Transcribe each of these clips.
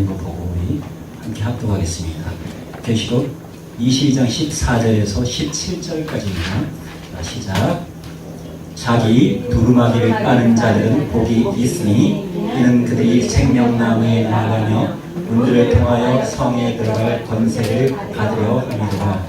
거 보고 우리 함께 합독하겠습니다. 계시록 22장 14절에서 17절까지입니다. 시작. 자기 두루마기를 까는 자들은 복이 있으니 이는 그들이 생명나무에 나가며 문들을 통하여 성에 들어갈 권세를 받으려 함이로라.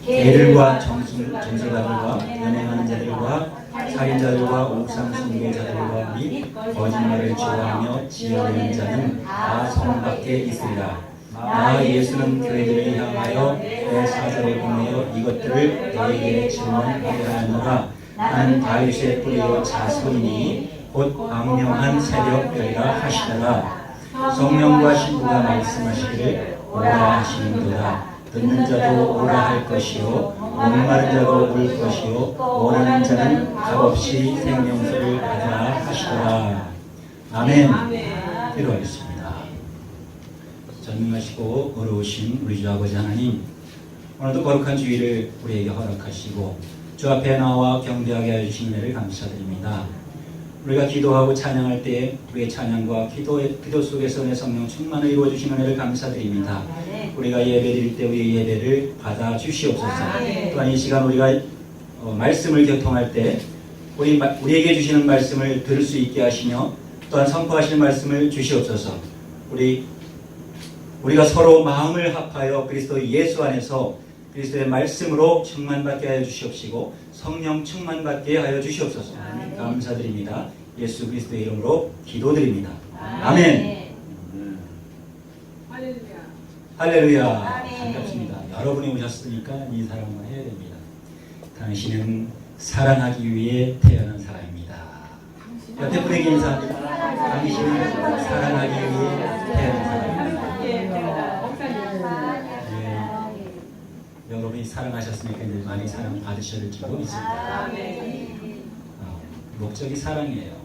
개들과 정술가들과 연행하는 자들과 살인자들과 옥상 숭배자들과 및 거짓말을 좋아하며 지어내는 자는 다 성 밖에 있으리라. 나 예수는 교회들을 향하여 내 사자를 보내어 이것들을 너에게 증언하게 하노라. 나는 다윗의 뿌리요 자손이니 곧 광명한 새벽별이라 하시더라. 성령과 신부가 말씀하시기를 오라 하시는도다. 듣는 자도 오라 할 것이요 목마른 자도 올 것이요 모르는 자는 값없이 생명수를 받으라 하시더라. 아멘. 기도하겠습니다. 전능하시고 어려우신 우리 주 아버지 하나님, 오늘도 거룩한 주일을 우리에게 허락하시고 주 앞에 나와 경배하게 해주신 은혜를 감사드립니다. 우리가 기도하고 찬양할 때에 우리의 찬양과 기도 속에서 내 성령 충만을 이루어주신 은혜를 감사드립니다. 우리가 예배드릴 때 우리의 예배를 받아 주시옵소서. 또한 이 시간 우리가 말씀을 교통할 때 우리에게 주시는 말씀을 들을 수 있게 하시며 또한 선포하시는 말씀을 주시옵소서. 우리가 서로 마음을 합하여 그리스도 예수 안에서 그리스도의 말씀으로 충만받게 하여 주시옵시고 성령 충만받게 하여 주시옵소서. 감사드립니다. 예수 그리스도의 이름으로 기도드립니다. 아멘. 할렐루야. 반갑습니다. 여러분이 오셨으니까 이 사랑을 해야 됩니다. 당신은 사랑하기 위해 태어난 사람입니다. 옆에 분에게 인사합니다. 당신은 사랑하기 위해 태어난 사람입니다. 여러분이 사랑하셨으니까 이제 많이 사랑 받으셔야 될 줄 믿습니다. 목적이 사랑이에요.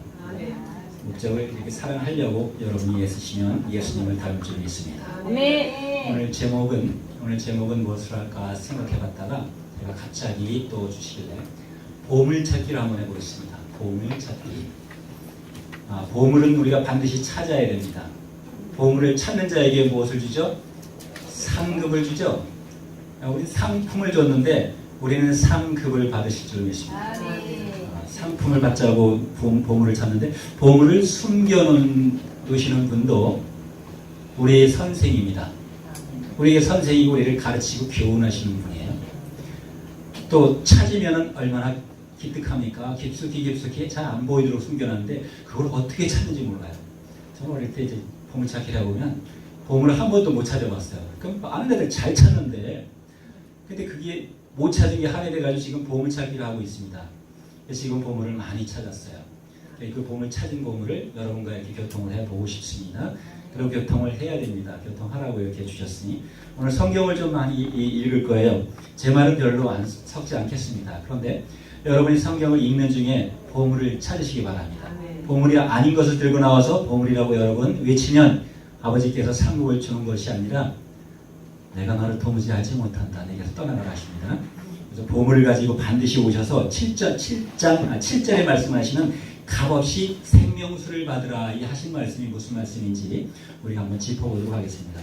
목적을 이렇게 사랑하려고 여러분이 애쓰시면 예수님을 닮을 줄 믿습니다. 오늘 제목은 무엇을 할까 생각해봤다가 제가 갑자기 또 주시길래 보물찾기를 한번 해보겠습니다. 보물찾기. 보물은 우리가 반드시 찾아야 됩니다. 보물을 찾는 자에게 무엇을 주죠? 상급을 주죠. 우리 상품을 줬는데 우리는 상급을 받으실 줄 믿습니다. 상품을 받자고 보물을 찾는데 보물을 숨겨놓으시는 분도 우리의 선생입니다. 우리의 선생이 우리를 가르치고 교훈하시는 분이에요. 또 찾으면 얼마나 기특합니까? 깊숙이 잘 안 보이도록 숨겨놨는데 그걸 어떻게 찾는지 몰라요. 저는 어릴 때 이제 보물찾기를 해보면 보물을 한 번도 못 찾아봤어요. 그럼 많은 애들 잘 찾는데 근데 그게 못 찾은 게 한해 돼가지고 지금 보물찾기를 하고 있습니다. 지금 보물을 많이 찾았어요. 그 보물 찾은 보물을 여러분과 이렇게 교통을 해보고 싶습니다. 그런 교통을 해야 됩니다. 교통하라고 이렇게 주셨으니 오늘 성경을 좀 많이 읽을 거예요. 제 말은 별로 섞지 않겠습니다. 그런데 여러분이 성경을 읽는 중에 보물을 찾으시기 바랍니다. 보물이 아닌 것을 들고 나와서 보물이라고 여러분 외치면 아버지께서 상급을 주는 것이 아니라 내가 너를 도무지 알지 못한다. 내게서 떠나가라 하십니다. 그래서 보물을 가지고 반드시 오셔서 7절에 말씀하시는 값없이 생명수를 받으라 이 하신 말씀이 무슨 말씀인지 우리가 한번 짚어보도록 하겠습니다.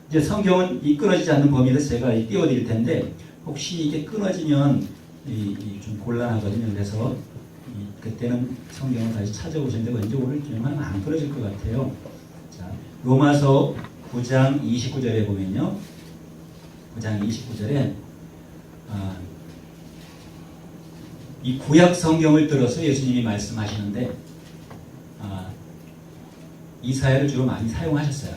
이제 성경은 이 끊어지지 않는 범위를 제가 띄워드릴 텐데 혹시 이게 끊어지면 좀 곤란하거든요. 그래서 그때는 성경을 다시 찾아오시는데 왠지 오늘 주말은 안 끊어질 것 같아요. 자, 로마서 9장 29절에 보면요. 9장 29절에 이 구약 성경을 들어서 예수님이 말씀하시는데 이사야를 주로 많이 사용하셨어요.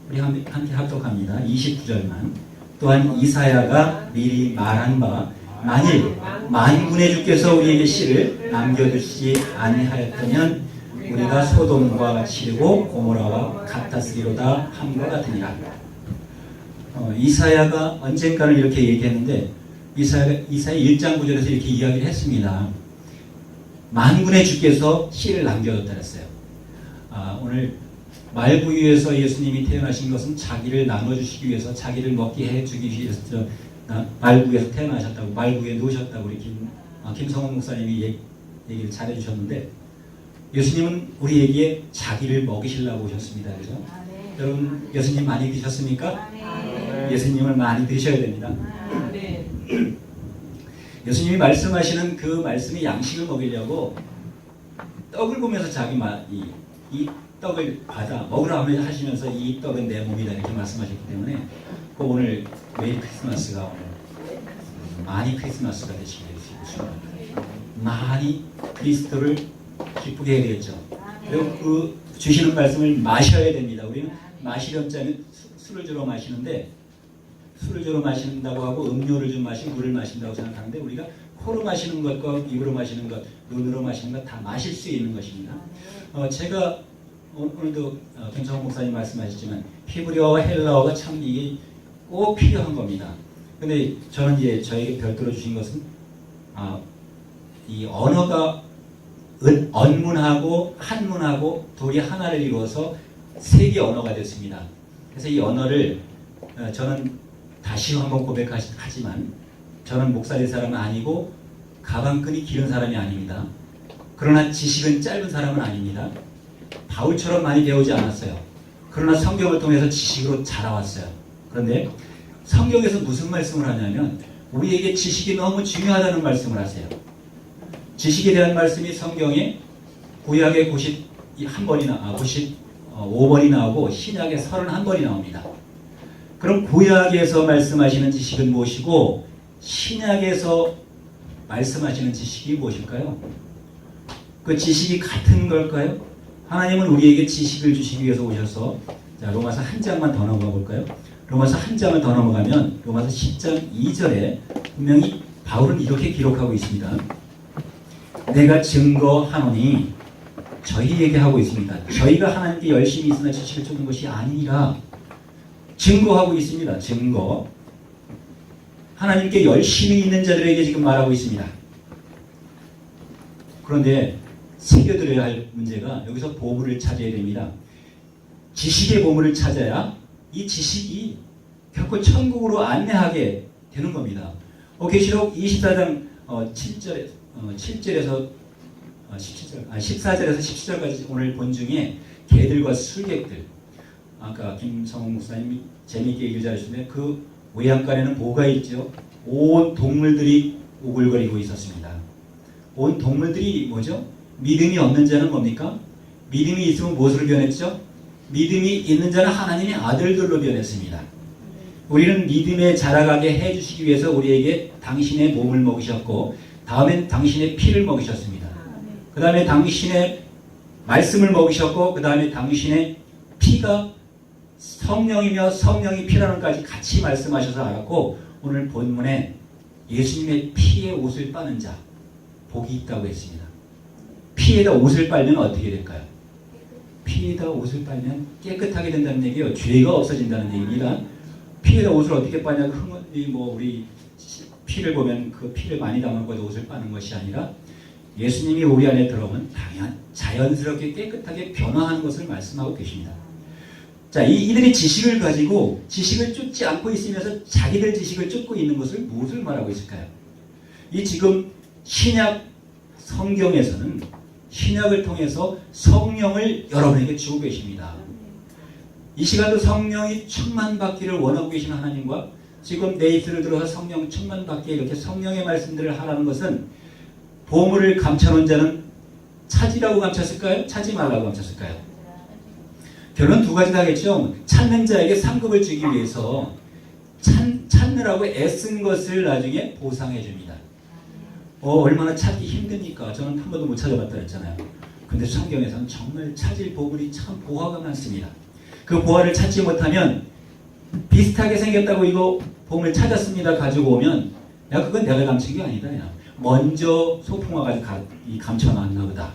우리 함께 합독합니다. 29절만. 또한 이사야가 미리 말한 바 만일 만군의 주께서 우리에게 씨를 남겨두시지 아니하였다면 우리가 소돔과 치르고 고모라와 같았으리로다 함과 같으니라. 이사야가 언젠가는 이렇게 얘기했는데 이사야 1장 9절에서 이렇게 이야기를 했습니다. 만군의 주께서 씨를 남겨뒀다 그랬어요. 오늘 말구유에서 예수님이 태어나신 것은 자기를 나눠주시기 위해서 자기를 먹게 해주기 위해서 말구에서 태어나셨다고 말구에 놓으셨다고 우리 김성원 목사님이 얘기를 잘해주셨는데 예수님은 우리에게 자기를 먹이시려고 오셨습니다. 그죠? 여러분 예수님 많이 드셨습니까? 예수님을 많이 드셔야 됩니다. 예수님이 말씀하시는 그 말씀이 양식을 먹이려고 떡을 보면서 이 떡을 받아 먹으라 하시면서 이 떡은 내 몸이다 이렇게 말씀하셨기 때문에 오늘 메리 크리스마스가 오늘 많이 크리스마스가 되시길 바랍니다. 많이 그리스도를 기쁘게 해야 되겠죠. 그리고 그 주시는 말씀을 마셔야 됩니다. 우리는 마시려면 술을 주로 마시는데 술을 주로 마신다고 하고 음료를 좀 마시고 물을 마신다고 생각하는데 우리가 코로 마시는 것과 입으로 마시는 것, 눈으로 마시는 것 다 마실 수 있는 것입니다. 제가 오늘도 김성호 목사님 말씀하셨지만 히브리어와 헬라어가 참 이게 꼭 필요한 겁니다. 근데 저는 이제 저에게 별도로 주신 것은 이 언어가 언문하고 한문하고 둘이 하나를 이루어서 세 개의 언어가 됐습니다. 그래서 이 언어를 저는 다시 한번 고백하지만 저는 목사의 사람은 아니고 가방끈이 길은 사람이 아닙니다. 그러나 지식은 짧은 사람은 아닙니다. 바울처럼 많이 배우지 않았어요. 그러나 성경을 통해서 지식으로 자라왔어요. 그런데 성경에서 무슨 말씀을 하냐면 우리에게 지식이 너무 중요하다는 말씀을 하세요. 지식에 대한 말씀이 성경에 구약에 95번이 나오고 신약에 31번이 나옵니다. 그럼 구약에서 말씀하시는 지식은 무엇이고 신약에서 말씀하시는 지식이 무엇일까요? 그 지식이 같은 걸까요? 하나님은 우리에게 지식을 주시기 위해서 오셔서 자, 로마서 한 장만 더 넘어가 볼까요? 로마서 한 장을 더 넘어가면 로마서 10장 2절에 분명히 바울은 이렇게 기록하고 있습니다. 내가 증거하노니 저희에게 하고 있습니다. 저희가 하나님께 열심히 있으나 지식을 쫓는 것이 아니라 증거하고 있습니다. 증거. 하나님께 열심히 있는 자들에게 지금 말하고 있습니다. 그런데 새겨들어야 할 문제가 여기서 보물을 찾아야 됩니다. 지식의 보물을 찾아야 이 지식이 결코 천국으로 안내하게 되는 겁니다. 계시록 24장 14절에서 17절까지 오늘 본 중에 개들과 술객들 아까 김성호 목사님이 재미있게 얘기를 잘하셨는데 그 외양간에는 뭐가 있죠? 온 동물들이 오글거리고 있었습니다. 온 동물들이 뭐죠? 믿음이 없는 자는 뭡니까? 믿음이 있으면 무엇으로 변했죠? 믿음이 있는 자는 하나님의 아들들로 변했습니다. 우리는 믿음에 자라가게 해주시기 위해서 우리에게 당신의 몸을 먹이셨고 다음엔 당신의 피를 먹이셨습니다. 그 다음에 당신의 말씀을 먹이셨고 그 다음에 당신의 피가 성령이며 성령이 피라는 것까지 같이 말씀하셔서 알았고 오늘 본문에 예수님의 피에 옷을 빠는 자 복이 있다고 했습니다. 피에다 옷을 빨면 어떻게 될까요? 피에다 옷을 빨면 깨끗하게 된다는 얘기예요. 죄가 없어진다는 얘기입니다. 피에다 옷을 어떻게 빠냐? 우리 피를 보면 그 피를 많이 담은 것 옷을 빠는 것이 아니라 예수님이 우리 안에 들어오면 자연스럽게 깨끗하게 변화하는 것을 말씀하고 계십니다. 자, 이들이 지식을 가지고 지식을 쫓지 않고 있으면서 자기들 지식을 쫓고 있는 것을 무엇을 말하고 있을까요? 이 지금 신약 성경에서는 신약을 통해서 성령을 여러분에게 주고 계십니다. 이 시간도 성령이 충만받기를 원하고 계신 하나님과 지금 내 입술을 들어서 성령 충만받기에 이렇게 성령의 말씀들을 하라는 것은 보물을 감춰놓은 자는 찾으라고 감췄을까요? 찾지 말라고 감췄을까요? 결론 두 가지 다겠죠. 찾는 자에게 상급을 주기 위해서 찾느라고 애쓴 것을 나중에 보상해 줍니다. 얼마나 찾기 힘드니까 저는 한 번도 못 찾아봤다 그랬잖아요. 근데 성경에서는 정말 찾을 보물이 참 보화가 많습니다. 그 보화를 찾지 못하면 비슷하게 생겼다고 이거 보물 찾았습니다 가지고 오면 야 그건 내가 감춘 게 아니다. 야. 먼저 소풍 와가지고 감춰놨나 보다.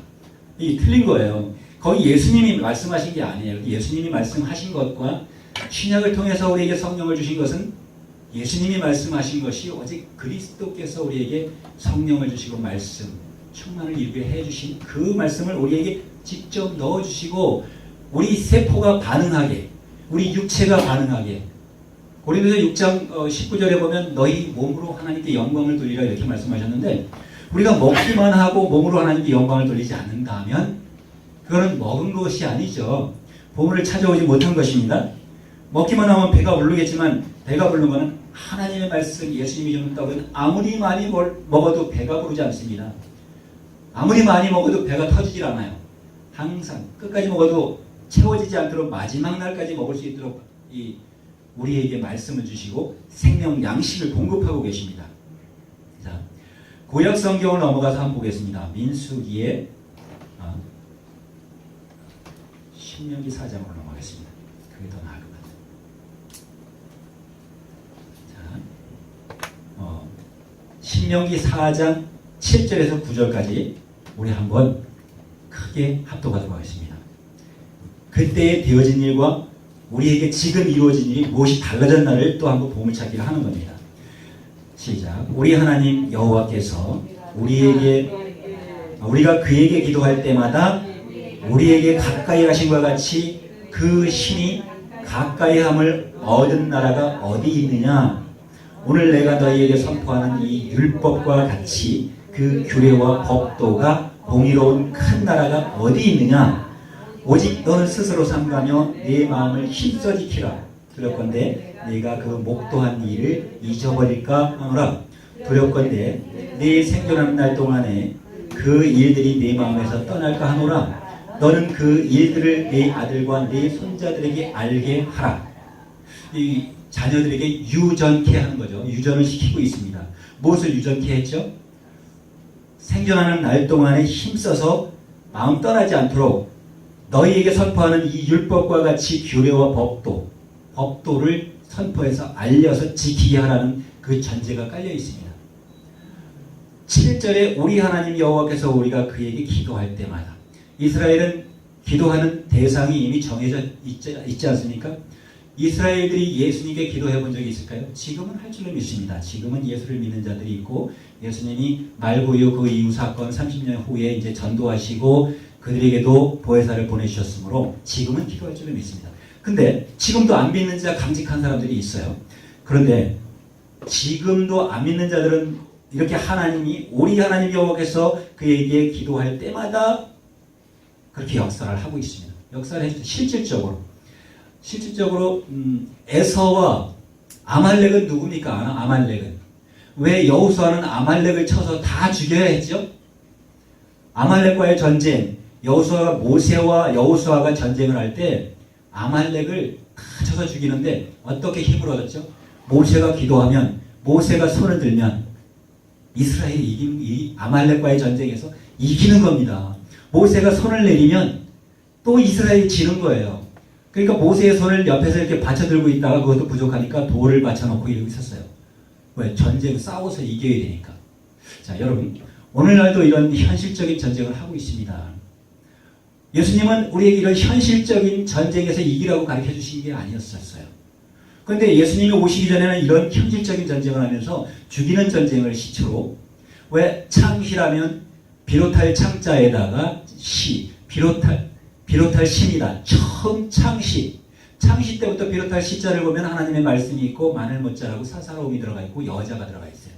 이게 틀린 거예요. 거기 예수님이 말씀하신 게 아니에요. 예수님이 말씀하신 것과 신약을 통해서 우리에게 성령을 주신 것은 예수님이 말씀하신 것이 오직 그리스도께서 우리에게 성령을 주시고 말씀, 충만을 이루게 해주신 그 말씀을 우리에게 직접 넣어주시고 우리 세포가 반응하게, 우리 육체가 반응하게. 고린도서 6장 19절에 보면 너희 몸으로 하나님께 영광을 돌리라 이렇게 말씀하셨는데 우리가 먹기만 하고 몸으로 하나님께 영광을 돌리지 않는다면 그거는 먹은 것이 아니죠. 보물을 찾아오지 못한 것입니다. 먹기만 하면 배가 부르겠지만 배가 부르는 것은 하나님의 말씀, 예수님이 주는 떡은 아무리 많이 먹어도 배가 부르지 않습니다. 아무리 많이 먹어도 배가 터지질 않아요. 항상 끝까지 먹어도 채워지지 않도록 마지막 날까지 먹을 수 있도록 우리에게 말씀을 주시고 생명 양식을 공급하고 계십니다. 자, 구약 성경을 넘어가서 한번 보겠습니다. 민수기의 신명기 4장으로 넘어가겠습니다. 그게 더 나을 것 같아요. 자, 신명기 4장 7절에서 9절까지 우리 한번 크게 합독하도록 하겠습니다. 그때에 되어진 일과 우리에게 지금 이루어진 일이 무엇이 달라졌나를 또 한번 보물찾기를 하는 겁니다. 시작. 우리 하나님 여호와께서 우리가 그에게 기도할 때마다 우리에게 가까이 하신 것과 같이 그 신이 가까이 함을 얻은 나라가 어디 있느냐? 오늘 내가 너희에게 선포하는 이 율법과 같이 그 규례와 법도가 공의로운 큰 나라가 어디 있느냐? 오직 너는 스스로 삼가며 네 마음을 힘써 지키라. 두렵건대 네가 그 목도한 일을 잊어버릴까 하노라. 두렵건대 네 생존하는 날 동안에 그 일들이 네 마음에서 떠날까 하노라. 너는 그 일들을 네 아들과 네 손자들에게 알게 하라. 이 자녀들에게 유전케 하는 거죠. 유전을 시키고 있습니다. 무엇을 유전케 했죠? 생존하는 날 동안에 힘써서 마음 떠나지 않도록 너희에게 선포하는 이 율법과 같이 규례와 법도를 선포해서 알려서 지키게 하라는 그 전제가 깔려 있습니다. 7절에 우리 하나님 여호와께서 우리가 그에게 기도할 때마다, 이스라엘은 기도하는 대상이 이미 정해져 있지 않습니까? 이스라엘들이 예수님께 기도해 본 적이 있을까요? 지금은 할 줄로 믿습니다. 지금은 예수를 믿는 자들이 있고 예수님이 말고요 그 이후 사건 30년 후에 이제 전도하시고 그들에게도 보혜사를 보내주셨으므로 지금은 기도할 줄로 믿습니다. 근데 지금도 안 믿는 자 강직한 사람들이 있어요. 그런데 지금도 안 믿는 자들은 이렇게 우리 하나님 여호와께서 그에게 기도할 때마다 그렇게 역사를 하고 있습니다. 역사를 해주죠. 실질적으로 에서와 아말렉은 누굽니까? 아말렉은 왜 여호수아는 아말렉을 쳐서 다 죽여야 했죠? 아말렉과의 전쟁, 모세와 여호수아가 전쟁을 할 때 아말렉을 다 쳐서 죽이는데 어떻게 힘을 얻었죠? 모세가 기도하면, 모세가 손을 들면 이스라엘이 이 아말렉과의 전쟁에서 이기는 겁니다. 모세가 손을 내리면 또 이스라엘이 지는 거예요. 그러니까 모세의 손을 옆에서 이렇게 받쳐들고 있다가 그것도 부족하니까 돌을 받쳐놓고 이러고 있었어요. 왜? 전쟁 싸워서 이겨야 되니까. 자, 여러분, 오늘날도 이런 현실적인 전쟁을 하고 있습니다. 예수님은 우리에게 이런 현실적인 전쟁에서 이기라고 가르쳐 주신 게 아니었었어요. 그런데 예수님이 오시기 전에는 이런 현실적인 전쟁을 하면서 죽이는 전쟁을 시초로, 왜? 창시라면 비롯할 창자에다가 비롯할 신이다. 처음 창시 때부터 비롯할 시자를 보면 하나님의 말씀이 있고 마늘 못자라고 사사로움이 들어가 있고 여자가 들어가 있어요.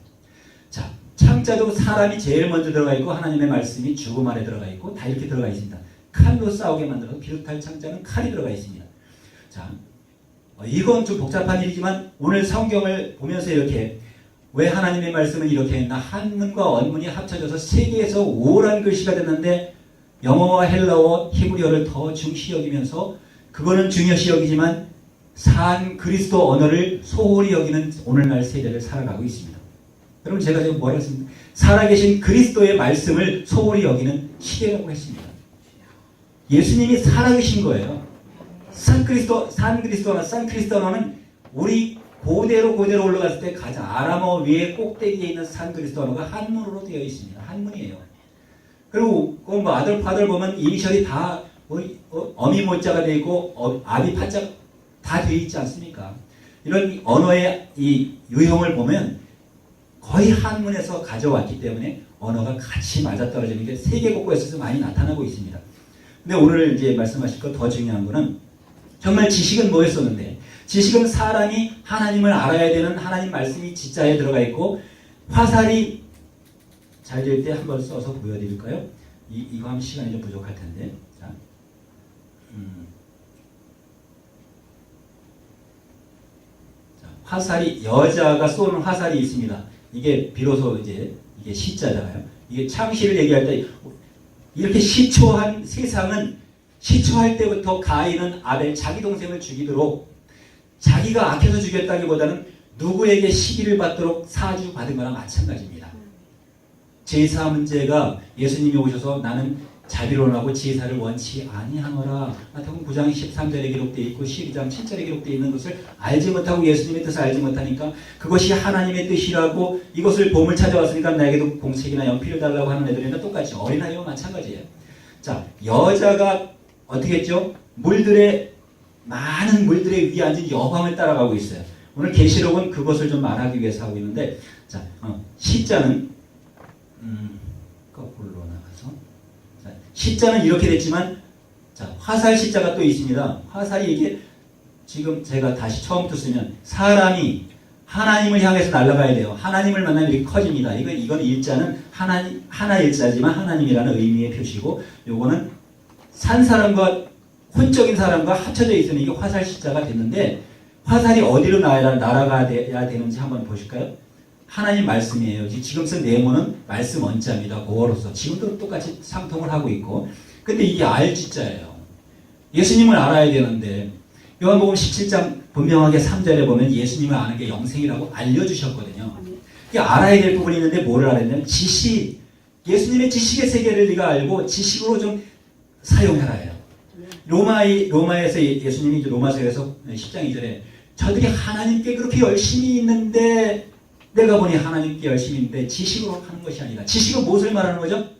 자, 창자도 사람이 제일 먼저 들어가 있고 하나님의 말씀이 죽음 아래 들어가 있고 다 이렇게 들어가 있습니다. 칼로 싸우게 만들어서 비롯할 창자는 칼이 들어가 있습니다. 자, 이건 좀 복잡한 일이지만 오늘 성경을 보면서 이렇게, 왜 하나님의 말씀은 이렇게 했나? 한문과 원문이 합쳐져서 세계에서 우월한 글씨가 됐는데 영어와 헬라어, 히브리어를 더 중시 여기면서 그거는 중요시 여기지만 산 그리스도 언어를 소홀히 여기는 오늘날 세대를 살아가고 있습니다. 여러분, 제가 지금 뭐라 했습니까? 살아계신 그리스도의 말씀을 소홀히 여기는 시대라고 했습니다. 예수님이 살아계신 거예요. 산 그리스도는 우리 고대로 올라갔을 때 가장 아람어 위에 꼭대기에 있는 산 그리스도가 한문으로 되어 있습니다. 한문이에요. 그리고 아들, 파들 보면 이니셜이 다 어미 모자가 되어 있고 아비 파자 다 되어 있지 않습니까? 이런 언어의 이 유형을 보면 거의 한문에서 가져왔기 때문에 언어가 같이 맞아떨어지는 게 세계 곳곳에서 많이 나타나고 있습니다. 근데 오늘 이제 말씀하실 것 더 중요한 거는, 정말 지식은 뭐였었는데, 지식은 사람이 하나님을 알아야 되는 하나님 말씀이 지자에 들어가 있고, 화살이 잘 될 때 한번 써서 보여드릴까요? 이거 하면 시간이 좀 부족할 텐데. 자. 화살이, 여자가 쏘는 화살이 있습니다. 이게 비로소 이제 이게 시자잖아요. 이게 창시를 얘기할 때 이렇게 시초한 세상은, 시초할 때부터 가인은 아벨 자기 동생을 죽이도록, 자기가 악해서 죽였다기보다는 누구에게 시기를 받도록 사주받은 거랑 마찬가지입니다. 제사 문제가 예수님이 오셔서 나는 자비로운하고 제사를 원치 아니하노라, 마태복음 9장 13절에 기록되어 있고 12장 7절에 기록되어 있는 것을 알지 못하고, 예수님의 뜻을 알지 못하니까 그것이 하나님의 뜻이라고, 이것을 보물 찾아왔으니까 나에게도 공책이나 연필을 달라고 하는 애들이나 똑같이, 어린아이와 마찬가지예요. 자, 여자가 어떻게 했죠? 많은 물들의 위에 앉은 여왕을 따라가고 있어요. 오늘 계시록은 그것을 좀 말하기 위해서 하고 있는데, 자, 시자는 거꾸로 나가서, 자, 시자는 이렇게 됐지만, 자, 화살 시자가 또 있습니다. 화살이 이게 지금 제가 다시 처음부터 쓰면, 사람이 하나님을 향해서 날아가야 돼요. 하나님을 만나면 이렇게 커집니다. 이건 일자는 하나 일자지만 하나님이라는 의미의 표시고, 요거는 산 사람과 혼적인 사람과 합쳐져 있으면 이게 화살 시자가 됐는데, 화살이 어디로 날아가야 되는지 한번 보실까요? 하나님 말씀이에요. 지금 쓴 네모는 말씀 원자입니다. 고어로서. 지금도 똑같이 상통을 하고 있고. 근데 이게 알지자예요. 예수님을 알아야 되는데, 요한복음 17장 분명하게 3절에 보면 예수님을 아는 게 영생이라고 알려주셨거든요. 이게 알아야 될 부분이 있는데 뭐를 알았냐면 지식. 예수님의 지식의 세계를 네가 알고 지식으로 좀 사용해라 해요. 로마에서 예수님이 이제 로마서에서 10장 2절에 저들이 하나님께 그렇게 열심히 있는데, 내가 보니 하나님께 열심히 있는데 지식으로 하는 것이 아니다. 지식은 무엇을 말하는 거죠?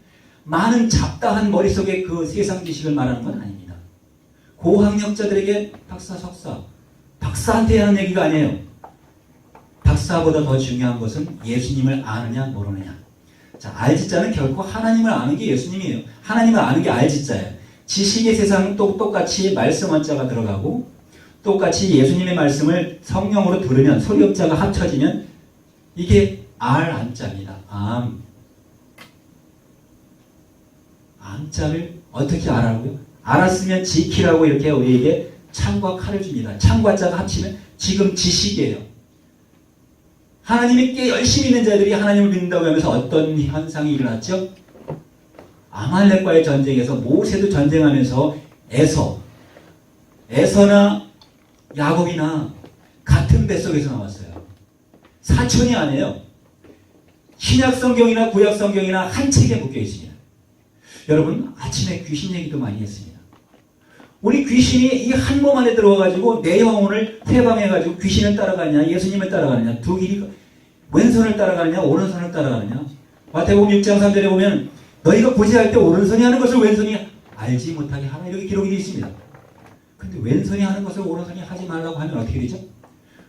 많은 잡다한 머릿속에 그 세상 지식을 말하는 건 아닙니다. 고학력자들에게 박사, 석사, 박사한테 하는 얘기가 아니에요. 박사보다 더 중요한 것은 예수님을 아느냐 모르느냐. 자, 알지자는 결코 하나님을 아는 게 예수님이에요. 하나님을 아는 게 알지자예요. 지식의 세상은 또 똑같이 말씀 원자가 들어가고, 똑같이 예수님의 말씀을 성령으로 들으면, 소리업자가 합쳐지면 이게 암자입니다. 암자를 어떻게 알아고요? 알았으면 지키라고 이렇게 우리에게 창과 칼을 줍니다. 창과 자가 합치면 지금 지식이에요. 하나님이 꽤 열심히 있는 자들이 하나님을 믿는다고 하면서 어떤 현상이 일어났죠? 아말렉과의 전쟁에서 모세도 전쟁하면서 에서나 야곱이나 같은 뱃속에서 나왔어요. 사촌이 아니에요. 신약 성경이나 구약 성경이나 한 책에 묶여 있습니다. 여러분, 아침에 귀신 얘기도 많이 했습니다. 우리 귀신이 이 한 몸 안에 들어와가지고 내 영혼을 해방해가지고 귀신을 따라가느냐 예수님을 따라가느냐, 두 길이 왼손을 따라가느냐 오른손을 따라가느냐. 마태복음 6장 3절에 보면 너희가 고지할 때 오른손이 하는 것을 왼손이 알지 못하게 하라, 이렇게 기록이 되어 있습니다. 근데 왼손이 하는 것을 오른손이 하지 말라고 하면 어떻게 되죠?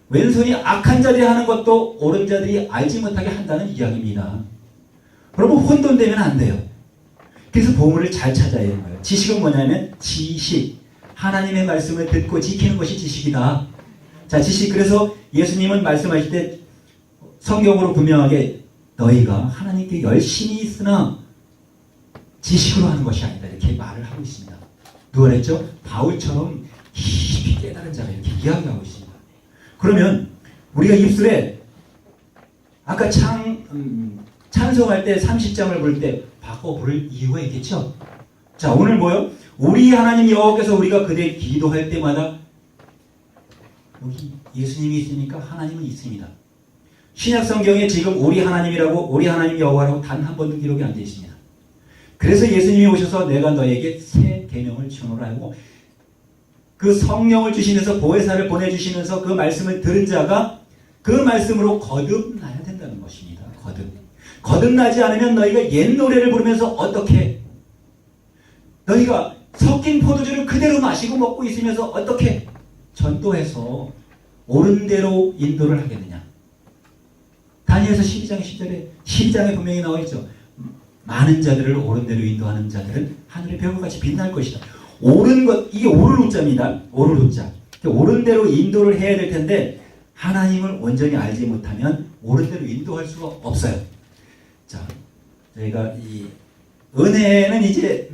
왼손이 악한 자들이 하는 것도 옳은 자들이 알지 못하게 한다는 이야기입니다. 여러분, 혼돈되면 안 돼요. 그래서 보물을 잘 찾아야 하는 거예요. 지식은 뭐냐면 지식. 하나님의 말씀을 듣고 지키는 것이 지식이다. 자, 지식. 그래서 예수님은 말씀하실 때 성경으로 분명하게 너희가 하나님께 열심히 있으나 지식으로 하는 것이 아니다, 이렇게 말을 하고 있습니다. 누가 그랬죠? 바울처럼 깊이 깨달은 자가 이렇게 이야기하고 있습니다. 그러면 우리가 입술에 아까 찬송할 때 30장을 볼 때 바꿔 부를 이유가 있겠죠? 자, 오늘 뭐요? 우리 하나님 여호와께서 우리가 그대 기도할 때마다 여기 예수님이 있으니까 하나님은 있습니다. 신약 성경에 지금 우리 하나님이라고, 우리 하나님 여호와라고 단 한 번도 기록이 안 되어 있습니다. 그래서 예수님이 오셔서 내가 너에게 새 계명을 주노라 하고 그 성령을 주시면서 보혜사를 보내주시면서 그 말씀을 들은 자가 그 말씀으로 거듭나야 된다는 것입니다. 거듭나지 않으면 너희가 옛 노래를 부르면서 어떻게, 너희가 섞인 포도주를 그대로 마시고 먹고 있으면서 어떻게 전도해서 옳은 대로 인도를 하겠느냐. 다니엘서 12장 10절에 12장에 분명히 나와 있죠. 많은 자들을 옳은 대로 인도하는 자들은 하늘의 별과 같이 빛날 것이다. 옳은 것, 이게 옳을 우자입니다. 옳을 우자. 옳은 대로 인도를 해야 될 텐데 하나님을 온전히 알지 못하면 옳은 대로 인도할 수가 없어요. 자, 저희가 이 은혜는 이제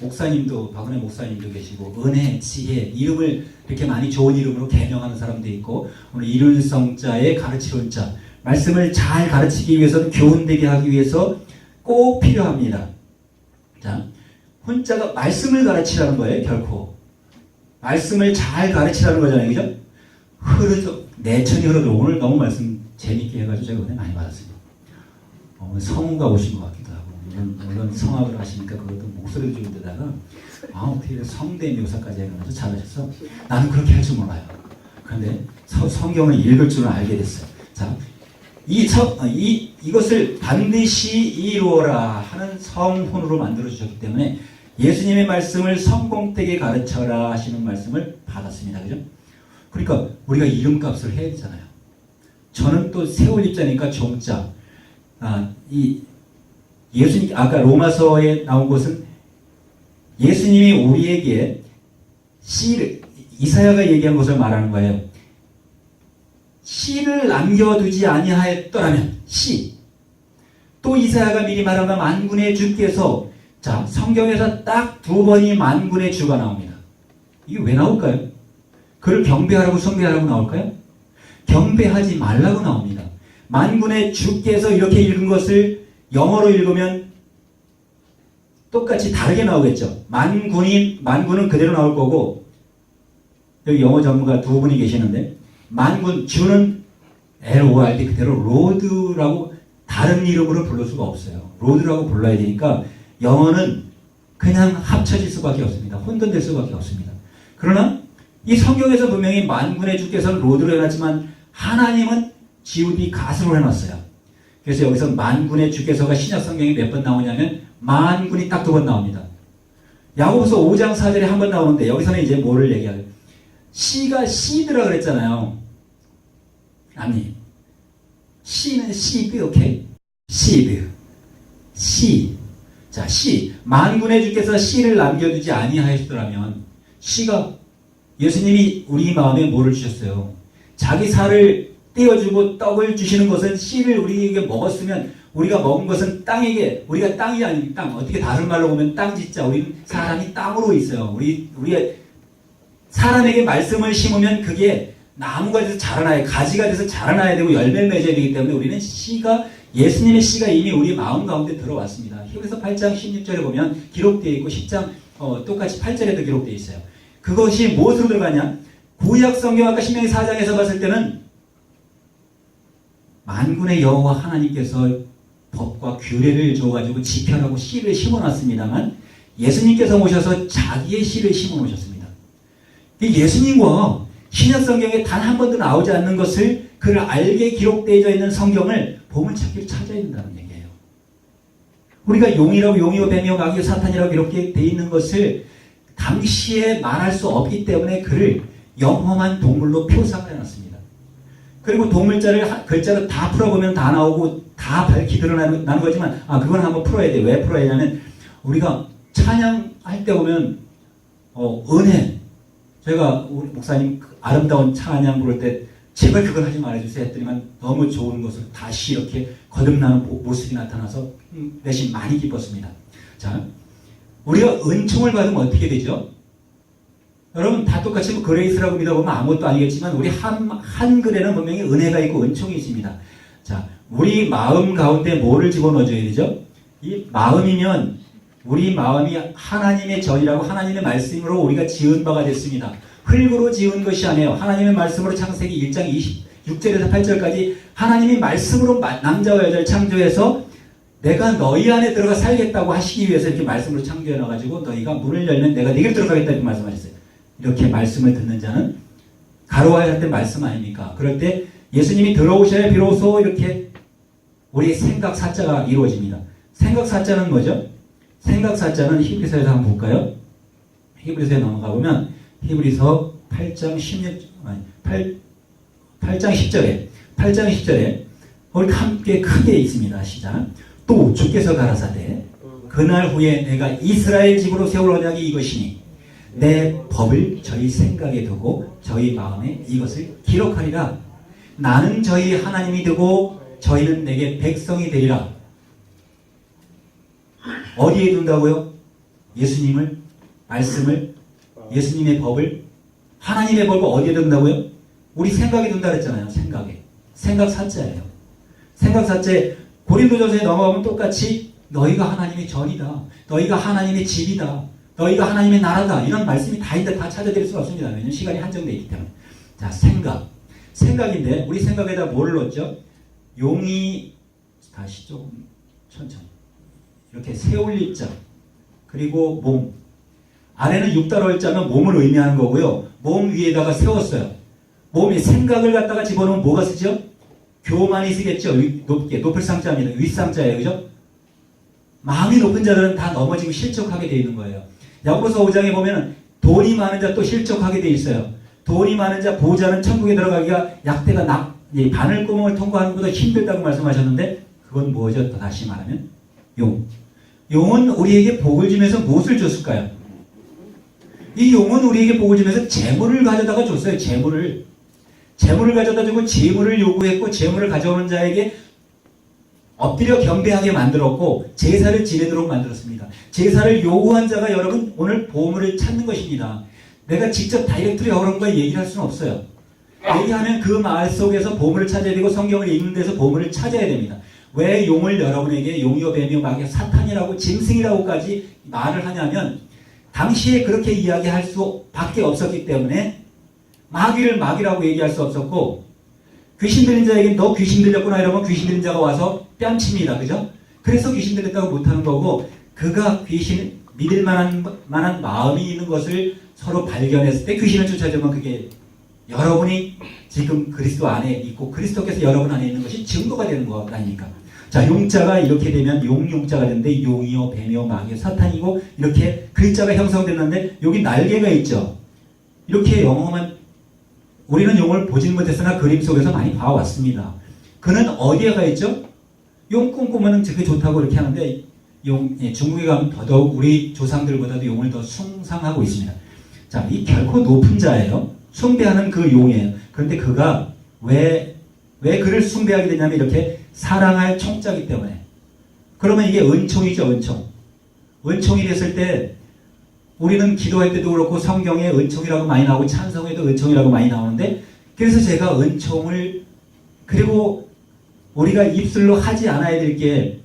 목사님도, 박은혜 목사님도 계시고, 은혜, 지혜, 이름을 이렇게 많이 좋은 이름으로 개명하는 사람도 있고, 오늘 이룰성자의 가르치는 자, 말씀을 잘 가르치기 위해서는 교훈되게 하기 위해서 꼭 필요합니다. 자, 혼자가 말씀을 가르치라는 거예요, 결코. 말씀을 잘 가르치라는 거잖아요, 그죠? 내천이 흐르도 오늘 너무 말씀 재밌게 해가지고 제가 은혜 많이 받았습니다. 성우가 오신 것 같기도 하고, 물론 성악을 하시니까 그것도 목소리를 주는 데다가, 어떻게 성대 묘사까지 해가면서 잘하셔서 나는 그렇게 할 줄 몰라요. 그런데 성경을 읽을 줄은 알게 됐어요. 자, 이것을 반드시 이루어라 하는 성혼으로 만들어주셨기 때문에 예수님의 말씀을 성공되게 가르쳐라 하시는 말씀을 받았습니다. 그죠? 그러니까 우리가 이름값을 해야 되잖아요. 저는 또 세월 입자니까 종자. 예수님, 아까 로마서에 나온 것은 예수님이 우리에게 이사야가 얘기한 것을 말하는 거예요. 씨를 남겨두지 아니하였더라면, 또 이사야가 미리 말한 만군의 주께서, 자, 성경에서 딱 2번이 만군의 주가 나옵니다. 이게 왜 나올까요? 그를 경배하라고 숭배하라고 나올까요? 경배하지 말라고 나옵니다. 만군의 주께서 이렇게 읽은 것을 영어로 읽으면 똑같이 다르게 나오겠죠. 만군은 그대로 나올 거고, 여기 영어 전문가 2분이 계시는데, 만군, 주는 LORD 그대로 로드라고 다른 이름으로 부를 수가 없어요. 로드라고 불러야 되니까 영어는 그냥 합쳐질 수밖에 없습니다. 혼돈될 수밖에 없습니다. 그러나 이 성경에서 분명히 만군의 주께서는 로드로 해놨지만 하나님은 GOD 갓으로 해놨어요. 그래서 여기서 만군의 주께서가 신약 성경에 몇 번 나오냐면 만군이 딱 2번 나옵니다. 야고보서 5장 4절에 한 번 나오는데 여기서는 이제 뭐를 얘기하요? 씨가 씨드라 그랬잖아요. 아니, 씨는 씨드, 오케이? 씨드. 씨. 자, 씨. 만군의 주께서 씨를 남겨두지 아니하였더라면, 씨가 예수님이 우리 마음에 뭐를 주셨어요? 자기 살을 떼어주고 떡을 주시는 것은 씨를 우리에게 먹었으면 우리가 먹은 것은 땅에게, 우리가 땅이 아닌 땅, 어떻게 다른 말로 보면 땅 짓자. 우리는 사람이 땅으로 있어요. 우리의 사람에게 말씀을 심으면 그게 나무가 돼서 자라나야, 가지가 돼서 자라나야 되고 열매를 맺어야 되기 때문에 우리는 예수님의 씨가 이미 우리 마음 가운데 들어왔습니다. 히브리서 8장 16절에 보면 기록되어 있고 10장 똑같이 8절에도 기록되어 있어요. 그것이 무엇으로 들어가냐? 구약 성경 아까 신명기 4장에서 봤을 때는 만군의 여호와 하나님께서 법과 규례를 줘가지고 지켜라고 씨를 심어놨습니다만 예수님께서 오셔서 자기의 씨를 심어놓으셨습니다. 예수님과 신약 성경에 단 한 번도 나오지 않는 것을 그를 알게 기록되어 있는 성경을 보물찾기로 찾아야 된다는 얘기예요. 우리가 용이라고 용이요 뱀이요 마귀요 사탄이라고 이렇게 되어 있는 것을 당시에 말할 수 없기 때문에 그를 영험한 동물로 표상을 해놨습니다. 그리고 동물자를 글자로 다 풀어보면 다 나오고 다 밝히 드러나는 거지만 그건 한번 풀어야 돼. 왜 풀어야 되냐면 우리가 찬양할 때 보면 은혜, 제가 우리 목사님 아름다운 찬양 부를 때 제발 그걸 하지 말아주세요 했더니만 너무 좋은 것을 다시 이렇게 거듭나는 모습이 나타나서 대신 많이 기뻤습니다. 자, 우리가 은총을 받으면 어떻게 되죠? 여러분 다 똑같이 그레이스라고 믿어보면 아무것도 아니겠지만 우리 한글에는 분명히 은혜가 있고 은총이 있습니다. 자, 우리 마음 가운데 뭐를 집어넣어줘야 되죠? 이 마음이면 우리 마음이 하나님의 전이라고 하나님의 말씀으로 우리가 지은 바가 됐습니다. 흙으로 지은 것이 아니에요. 하나님의 말씀으로 창세기 1장 26절에서 8절까지 하나님이 말씀으로 남자와 여자를 창조해서 내가 너희 안에 들어가 살겠다고 하시기 위해서 이렇게 말씀으로 창조해 놔가지고 너희가 문을 열면 내가 네게 들어가겠다 이렇게 말씀하셨어요. 이렇게 말씀을 듣는 자는 가로와야 할 때 말씀 아닙니까? 그럴 때 예수님이 들어오셔야 비로소 이렇게 우리의 생각 사자가 이루어집니다. 생각 사자는 뭐죠? 생각 사자는 히브리서에서 한번 볼까요? 히브리서에 넘어가 보면 히브리서 8장 10절에 우리 함께 크게 있습니다. 시작. 또 주께서 가라사대 그날 후에 내가 이스라엘 집으로 세울 언약이 이것이니 내 법을 저희 생각에 두고 저희 마음에 이것을 기록하리라. 나는 저희 하나님이 되고 저희는 내게 백성이 되리라. 어디에 둔다고요? 예수님을, 말씀을, 예수님의 법을, 하나님의 법을 어디에 둔다고요? 우리 생각에 둔다 그랬잖아요. 생각에. 생각 사자예요. 생각 사자에 고린도전서에 넘어가면 똑같이 너희가 하나님의 전이다. 너희가 하나님의 집이다. 너희가 하나님의 나라다. 이런 말씀이 다 있는데 다 찾아드릴 수가 없습니다. 왜냐하면 시간이 한정되어 있기 때문에. 자, 생각. 생각인데 우리 생각에다 뭐를 넣었죠? 용이 다시 조금 천천히 이렇게 세올립자 그리고 몸 아래는 육다로 자면 몸을 의미하는 거고요. 몸 위에다가 세웠어요. 몸이 생각을 갖다가 집어넣으면 뭐가 쓰죠? 교만이 쓰겠죠. 높게 높을 상자입니다. 윗상자예요. 그죠? 마음이 높은 자들은 다 넘어지고 실족하게 되어 있는 거예요. 야고보서 5장에 보면 돈이 많은 자 또 실족하게 되어 있어요. 돈이 많은 자 보호자는 천국에 들어가기가 약대가 바늘구멍을 통과하는 것보다 힘들다고 말씀하셨는데 그건 뭐죠? 또 다시 말하면 용. 용은 우리에게 복을 주면서 무엇을 줬을까요? 이 용은 우리에게 복을 주면서 재물을 가져다가 줬어요. 재물을 가져다 주고 재물을 요구했고 재물을 가져오는 자에게 엎드려 경배하게 만들었고 제사를 지내도록 만들었습니다. 제사를 요구한 자가 여러분 오늘 보물을 찾는 것입니다. 내가 직접 다이렉트로 여러분과 얘기를 할 수는 없어요. 얘기하면 그 말 속에서 보물을 찾아야 되고 성경을 읽는 데서 보물을 찾아야 됩니다. 왜 용을 여러분에게 용이요 뱀이요 마귀요 사탄이라고 짐승이라고까지 말을 하냐면 당시에 그렇게 이야기할 수밖에 없었기 때문에 마귀를 마귀라고 얘기할 수 없었고 귀신 들린 자에게 너 귀신 들렸구나 이러면 귀신 들린 자가 와서 뺨칩니다. 그죠? 그래서 귀신 들렸다고 못하는 거고 그가 귀신 믿을 만한 마음이 있는 것을 서로 발견했을 때 귀신을 쫓아주면 그게 여러분이 지금 그리스도 안에 있고 그리스도께서 여러분 안에 있는 것이 증거가 되는 거 아닙니까? 자, 용자가 이렇게 되면 용자가 되는데 용이요 뱀이요 마귀요 사탄이고 이렇게 글자가 형성됐는데 여기 날개가 있죠. 이렇게 영어만 우리는 용을 보진 못했으나 그림 속에서 많이 봐왔습니다. 그는 어디에 가 있죠? 용 꿈꾸면 되게 좋다고 이렇게 하는데 중국에 가면 더더욱 우리 조상들보다도 용을 더 숭상하고 있습니다. 자, 이 결코 높은 자예요. 숭배하는 그 용이에요. 그런데 그가 왜 그를 숭배하게 되냐면 이렇게 사랑할 총자이기 때문에. 그러면 이게 은총이죠, 은총. 은총이 됐을 때 우리는 기도할 때도 그렇고 성경에 은총이라고 많이 나오고 찬송에도 은총이라고 많이 나오는데 그래서 제가 은총을 그리고 우리가 입술로 하지 않아야 될 게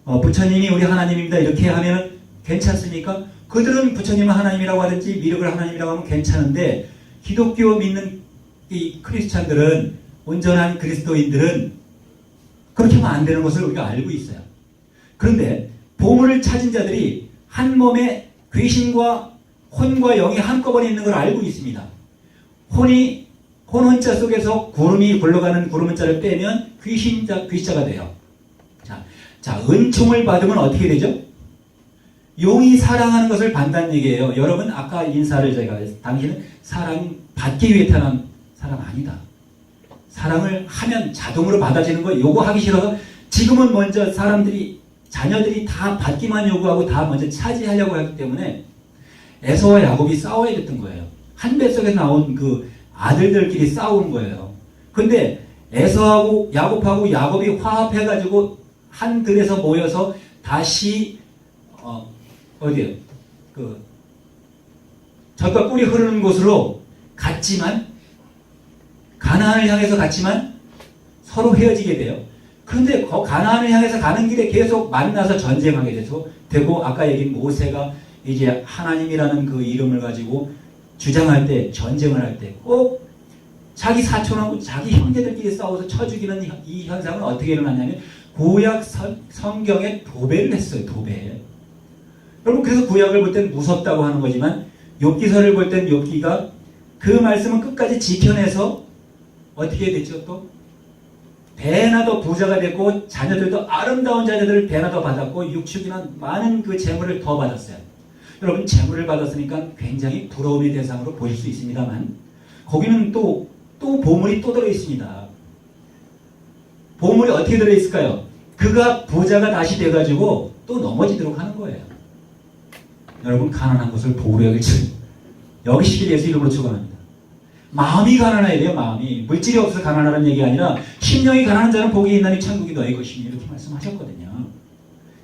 부처님이 우리 하나님입니다 이렇게 하면 괜찮습니까? 그들은 부처님은 하나님이라고 하든지 미륵을 하나님이라고 하면 괜찮은데 기독교 믿는 이 크리스찬들은 온전한 그리스도인들은 그렇게 하면 안 되는 것을 우리가 알고 있어요. 그런데 보물을 찾은 자들이 한 몸에 귀신과 혼과 영이 한꺼번에 있는 걸 알고 있습니다. 혼자 속에서 구름이 굴러가는 구름자를 빼면 귀자가 돼요. 자, 은총을 받으면 어떻게 되죠? 용이 사랑하는 것을 받는다는 얘기예요. 여러분 아까 인사를 제가 당신은 사랑 받기 위해 태어난 사람 아니다. 사랑을 하면 자동으로 받아지는 거 요거 하기 싫어서 지금은 먼저 자녀들이 다 받기만 요구하고 다 먼저 차지하려고 하기 때문에 에서와 야곱이 싸워야 됐던 거예요. 한 뱃속에서 나온 그 아들들끼리 싸우는 거예요. 근데 에서하고 야곱이 화합해가지고 한 들에서 모여서 다시 어디요? 젖과 꿀이 흐르는 곳으로 갔지만 가나안을 향해서 갔지만 서로 헤어지게 돼요. 그런데 가나안을 향해서 가는 길에 계속 만나서 전쟁하게 되고 아까 얘기한 모세가 이제 하나님이라는 그 이름을 가지고 주장할 때 전쟁을 할 때 꼭 자기 사촌하고 자기 형제들끼리 싸워서 쳐 죽이는 이 현상은 어떻게 일어났냐면 구약 성경에 도배를 했어요. 도배. 여러분 그래서 구약을 볼 땐 무섭다고 하는 거지만 욥기서를 볼 땐 욥기가 그 말씀은 끝까지 지켜내서 어떻게 됐죠? 또 배나 더 부자가 됐고 자녀들도 아름다운 자녀들을 배나 더 받았고 육축이나 많은 그 재물을 더 받았어요. 여러분 재물을 받았으니까 굉장히 부러움의 대상으로 보실 수 있습니다만 거기는 또 보물이 또 들어있습니다. 보물이 어떻게 들어있을까요? 그가 부자가 다시 돼가지고 또 넘어지도록 하는 거예요. 여러분 가난한 것을 복으로 여길지 여기 시길 예수 이름으로 축원합니다. 마음이 가난해야 돼요. 마음이. 물질이 없어서 가난하다는 얘기가 아니라 심령이 가난한 자는 복이 있나니 천국이 너희 것이니 이렇게 말씀하셨거든요.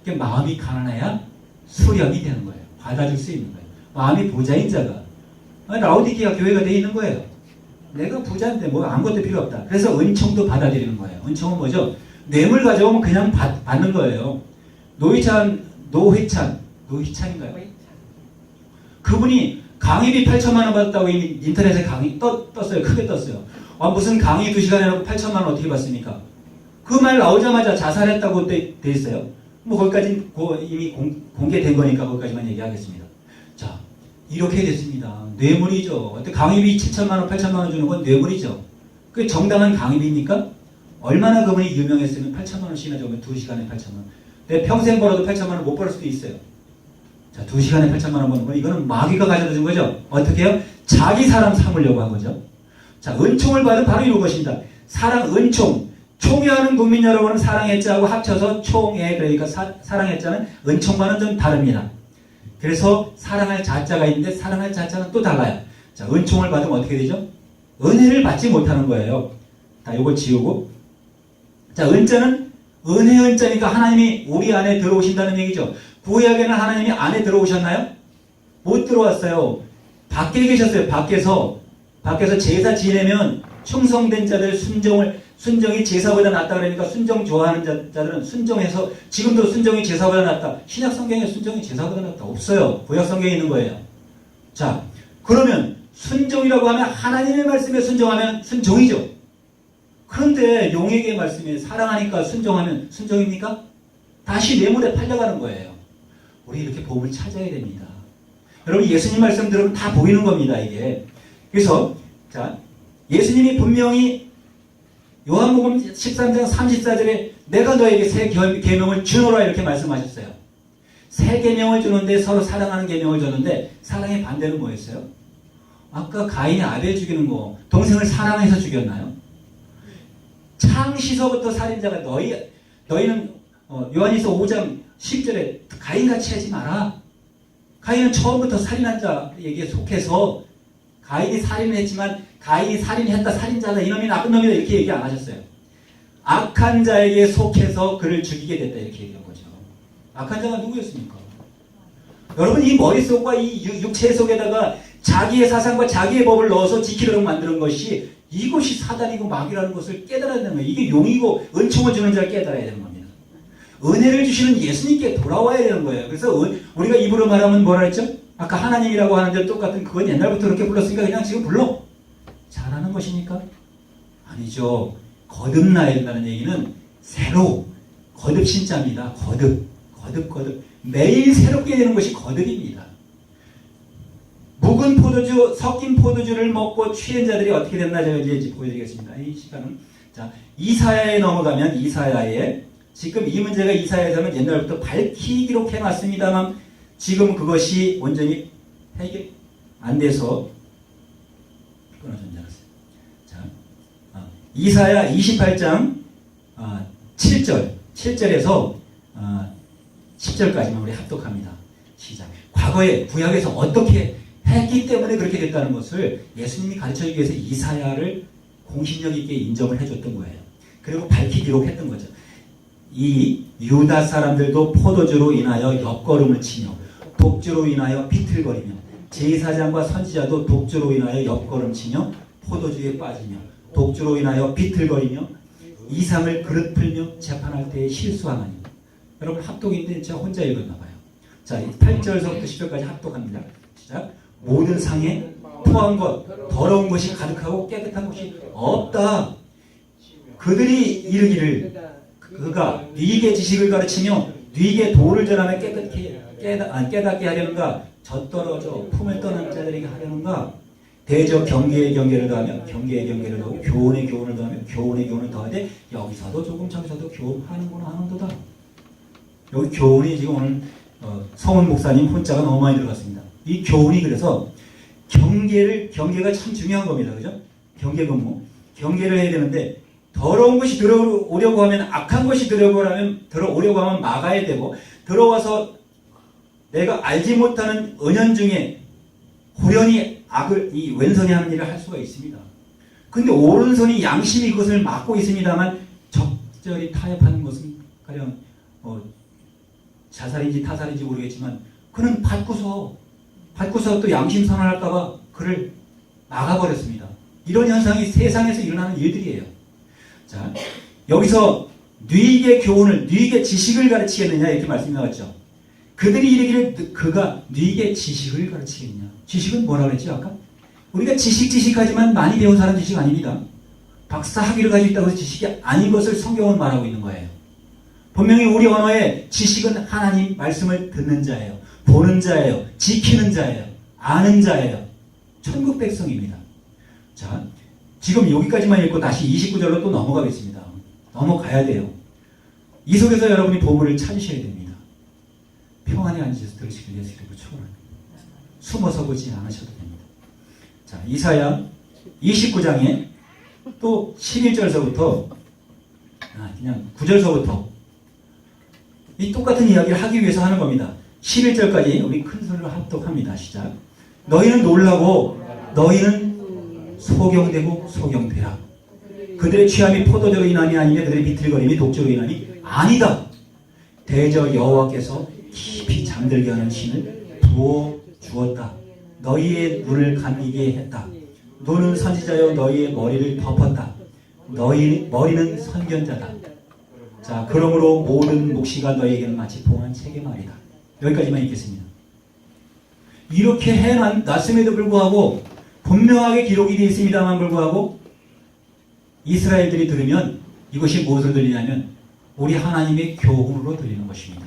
그러니까 마음이 가난해야 수련이 되는 거예요. 받아줄 수 있는 거예요. 마음이 부자인 자가 라오디게아 교회가 되어 있는 거예요. 내가 부자인데 뭐 아무것도 필요 없다. 그래서 은총도 받아들이는 거예요. 은총은 뭐죠? 뇌물 가져오면 그냥 받는 거예요. 노회찬인가요? 그분이 강의비 8천만 원 받았다고 인터넷에 강의 떴어요. 크게 떴어요. 무슨 강의 2시간 해놓고 8천만 원 어떻게 받습니까? 그 말 나오자마자 자살했다고 돼 있어요. 뭐 거기까지 이미 공개된 거니까 거기까지만 얘기하겠습니다. 자, 이렇게 됐습니다. 뇌물이죠. 강의비 7천만 원, 8천만 원 주는 건 뇌물이죠. 그게 정당한 강의비입니까? 얼마나 그분이 유명했으면 8천만 원씩이나 주면 2시간에 8천만 원. 내 평생 벌어도 8천만 원 못 벌을 수도 있어요. 자, 2시간에 8천만 원 버는 건 이거는 마귀가 가져다 준 거죠. 어떻게 해요? 자기 사람 삼으려고 한 거죠. 자, 은총을 받은 바로 이것입니다. 사랑, 은총. 총회하는 국민 여러분은 사랑했자하고 합쳐서 총회, 그러니까 사랑했자는 은총과는 좀 다릅니다. 그래서 사랑할 자자가 있는데 사랑할 자자는 또 달라요. 자, 은총을 받으면 어떻게 되죠? 은혜를 받지 못하는 거예요. 다 이걸 지우고. 자, 은자는 은혜 은자니까 하나님이 우리 안에 들어오신다는 얘기죠. 구약에는 하나님이 안에 들어오셨나요? 못 들어왔어요. 밖에 계셨어요. 밖에서 제사 지내면 충성된 자들 순종이 제사보다 낫다 그러니까 순종 좋아하는 자들은 순종해서 지금도 순종이 제사보다 낫다. 신약 성경에 순종이 제사보다 낫다. 없어요. 구약 성경에 있는 거예요. 자, 그러면 순종이라고 하면 하나님의 말씀에 순종하면 순종이죠. 그런데 용에게 말씀에 사랑하니까 순종하면 순종입니까? 다시 뇌물에 팔려가는 거예요. 우리 이렇게 복음을 찾아야 됩니다. 여러분 예수님 말씀 들으면 다 보이는 겁니다. 이게. 그래서 자, 예수님이 분명히 요한복음 13장 34절에 내가 너에게 새 계명을 주노라 이렇게 말씀하셨어요. 새 계명을 주는데 서로 사랑하는 계명을 주는데 사랑의 반대는 뭐였어요? 아까 가인이 아벨 죽이는 거 동생을 사랑해서 죽였나요? 창시서부터 살인자가 너희는 요한일서 5장 10절에 가인같이 하지 마라. 가인은 처음부터 살인한 자에게 속해서 가인이 살인을 했지만 가인이 살인했다 살인자다 이놈이 나쁜 놈이다 이렇게 얘기 안 하셨어요. 악한 자에게 속해서 그를 죽이게 됐다 이렇게 얘기한 거죠. 악한 자가 누구였습니까? 여러분 이 머릿속과 이 육체 속에다가 자기의 사상과 자기의 법을 넣어서 지키도록 만드는 것이 이것이 사단이고 마귀라는 것을 깨달아야 되는 거예요. 이게 용이고 은총을 주는 자를 깨달아야 되는 겁니다. 은혜를 주시는 예수님께 돌아와야 되는 거예요. 그래서 우리가 입으로 말하면 뭐라 했죠? 아까 하나님이라고 하는데 똑같은 그건 옛날부터 그렇게 불렀으니까 그냥 지금 불러. 잘하는 것입니까? 아니죠. 거듭나야 된다는 얘기는 새로 거듭 신자입니다. 거듭. 매일 새롭게 되는 것이 거듭입니다. 묵은 포도주, 섞인 포도주를 먹고 취한 자들이 어떻게 됐나 제가 이제 보여드리겠습니다. 이 시간은 자 이사야에 넘어가면 이사야에 지금 이 문제가 이사야에서는 옛날부터 밝히 기록해놨습니다만 지금 그것이 온전히 해결 안 돼서 끊어진 줄 알았어요. 자, 이사야 28장 7절에서 10절까지만 우리 합독합니다. 시작. 과거에 구약에서 어떻게 했기 때문에 그렇게 됐다는 것을 예수님이 가르쳐주기 위해서 이사야를 공신력 있게 인정을 해줬던 거예요. 그리고 밝히 기록했던 거죠. 이 유다 사람들도 포도주로 인하여 옆걸음을 치며 독주로 인하여 비틀거리며 제사장과 선지자도 독주로 인하여 옆걸음 치며 포도주에 빠지며 독주로 인하여 비틀거리며 이상을 그릇 풀며 재판할 때에 실수하나니. 여러분 합독인데 제가 혼자 읽었나 봐요. 자, 8절서부터 10절까지 합독합니다. 시작. 모든 상에 토한 것 더러운 것이 가득하고 깨끗한 것이 없다. 그들이 이르기를 그가 네게 지식을 가르치며 네게 도를 전하며 깨닫게 하려는가? 젖떨어져 품을 떠난 자들에게 하려는가? 대저 경계의 경계를 더하며 경계의 경계를 더하고 교훈의 교훈을 더하며 교훈의 교훈을 더하되 여기서도 조금 저기서도 교훈하는구나 하는도다. 여기 교훈이 지금 오늘 성훈 목사님 혼자가 너무 많이 들어갔습니다. 이 교훈이 그래서 경계가 참 중요한 겁니다. 그죠? 경계 근무. 경계를 해야 되는데 더러운 것이 들어오려고 하면 악한 것이 들어오려고 하면 막아야 되고 들어와서 내가 알지 못하는 은연중에 호련히 이 왼손이 하는 일을 할 수가 있습니다. 근데 오른손이 양심이 그것을 막고 있습니다만 적절히 타협하는 것은 가령 자살인지 타살인지 모르겠지만 그는 받고서 또 양심 선언할까봐 그를 막아버렸습니다. 이런 현상이 세상에서 일어나는 일들이에요. 자, 여기서 뉘에게 교훈을, 뉘에게 지식을 가르치겠느냐 이렇게 말씀이 나왔죠. 그들이 이르기를 그가 뉘에게 지식을 가르치겠느냐. 지식은 뭐라고 했죠 아까? 우리가 지식하지만 많이 배운 사람 지식 아닙니다. 박사 학위를 가지고 있다고 해서 지식이 아닌 것을 성경은 말하고 있는 거예요. 분명히 우리 언어의 지식은 하나님 말씀을 듣는 자예요. 보는 자예요. 지키는 자예요. 아는 자예요. 천국 백성입니다. 자, 지금 여기까지만 읽고 다시 29절로 또 넘어가겠습니다. 넘어가야 돼요. 이 속에서 여러분이 보물을 찾으셔야 됩니다. 평안에 앉으셔서 들으시길 예수 이름으로 축원합니다. 숨어서 보지 않으셔도 됩니다. 자, 이사야 29장에 또 11절서부터 그냥 9절서부터 이 똑같은 이야기를 하기 위해서 하는 겁니다. 11절까지 우리 큰 소리로 합독합니다. 시작. 너희는 놀라고 너희는 소경되고 소경되라. 그들의 취함이 포도주로 인함이 아니며 그들의 비틀거림이 독주로 인함이 아니다. 대저 여호와께서 깊이 잠들게 하는 신을 부어 주었다. 너희의 눈을 감기게 했다. 너는 선지자여 너희의 머리를 덮었다. 너희 머리는 선견자다. 자, 그러므로 모든 묵시가 너희에게는 마치 봉한 책의 말이다. 여기까지만 읽겠습니다. 이렇게 해놨음에도 불구하고 분명하게 기록이 되어 있습니다만 불구하고 이스라엘들이 들으면 이것이 무엇을 들리냐면 우리 하나님의 교훈으로 들리는 것입니다.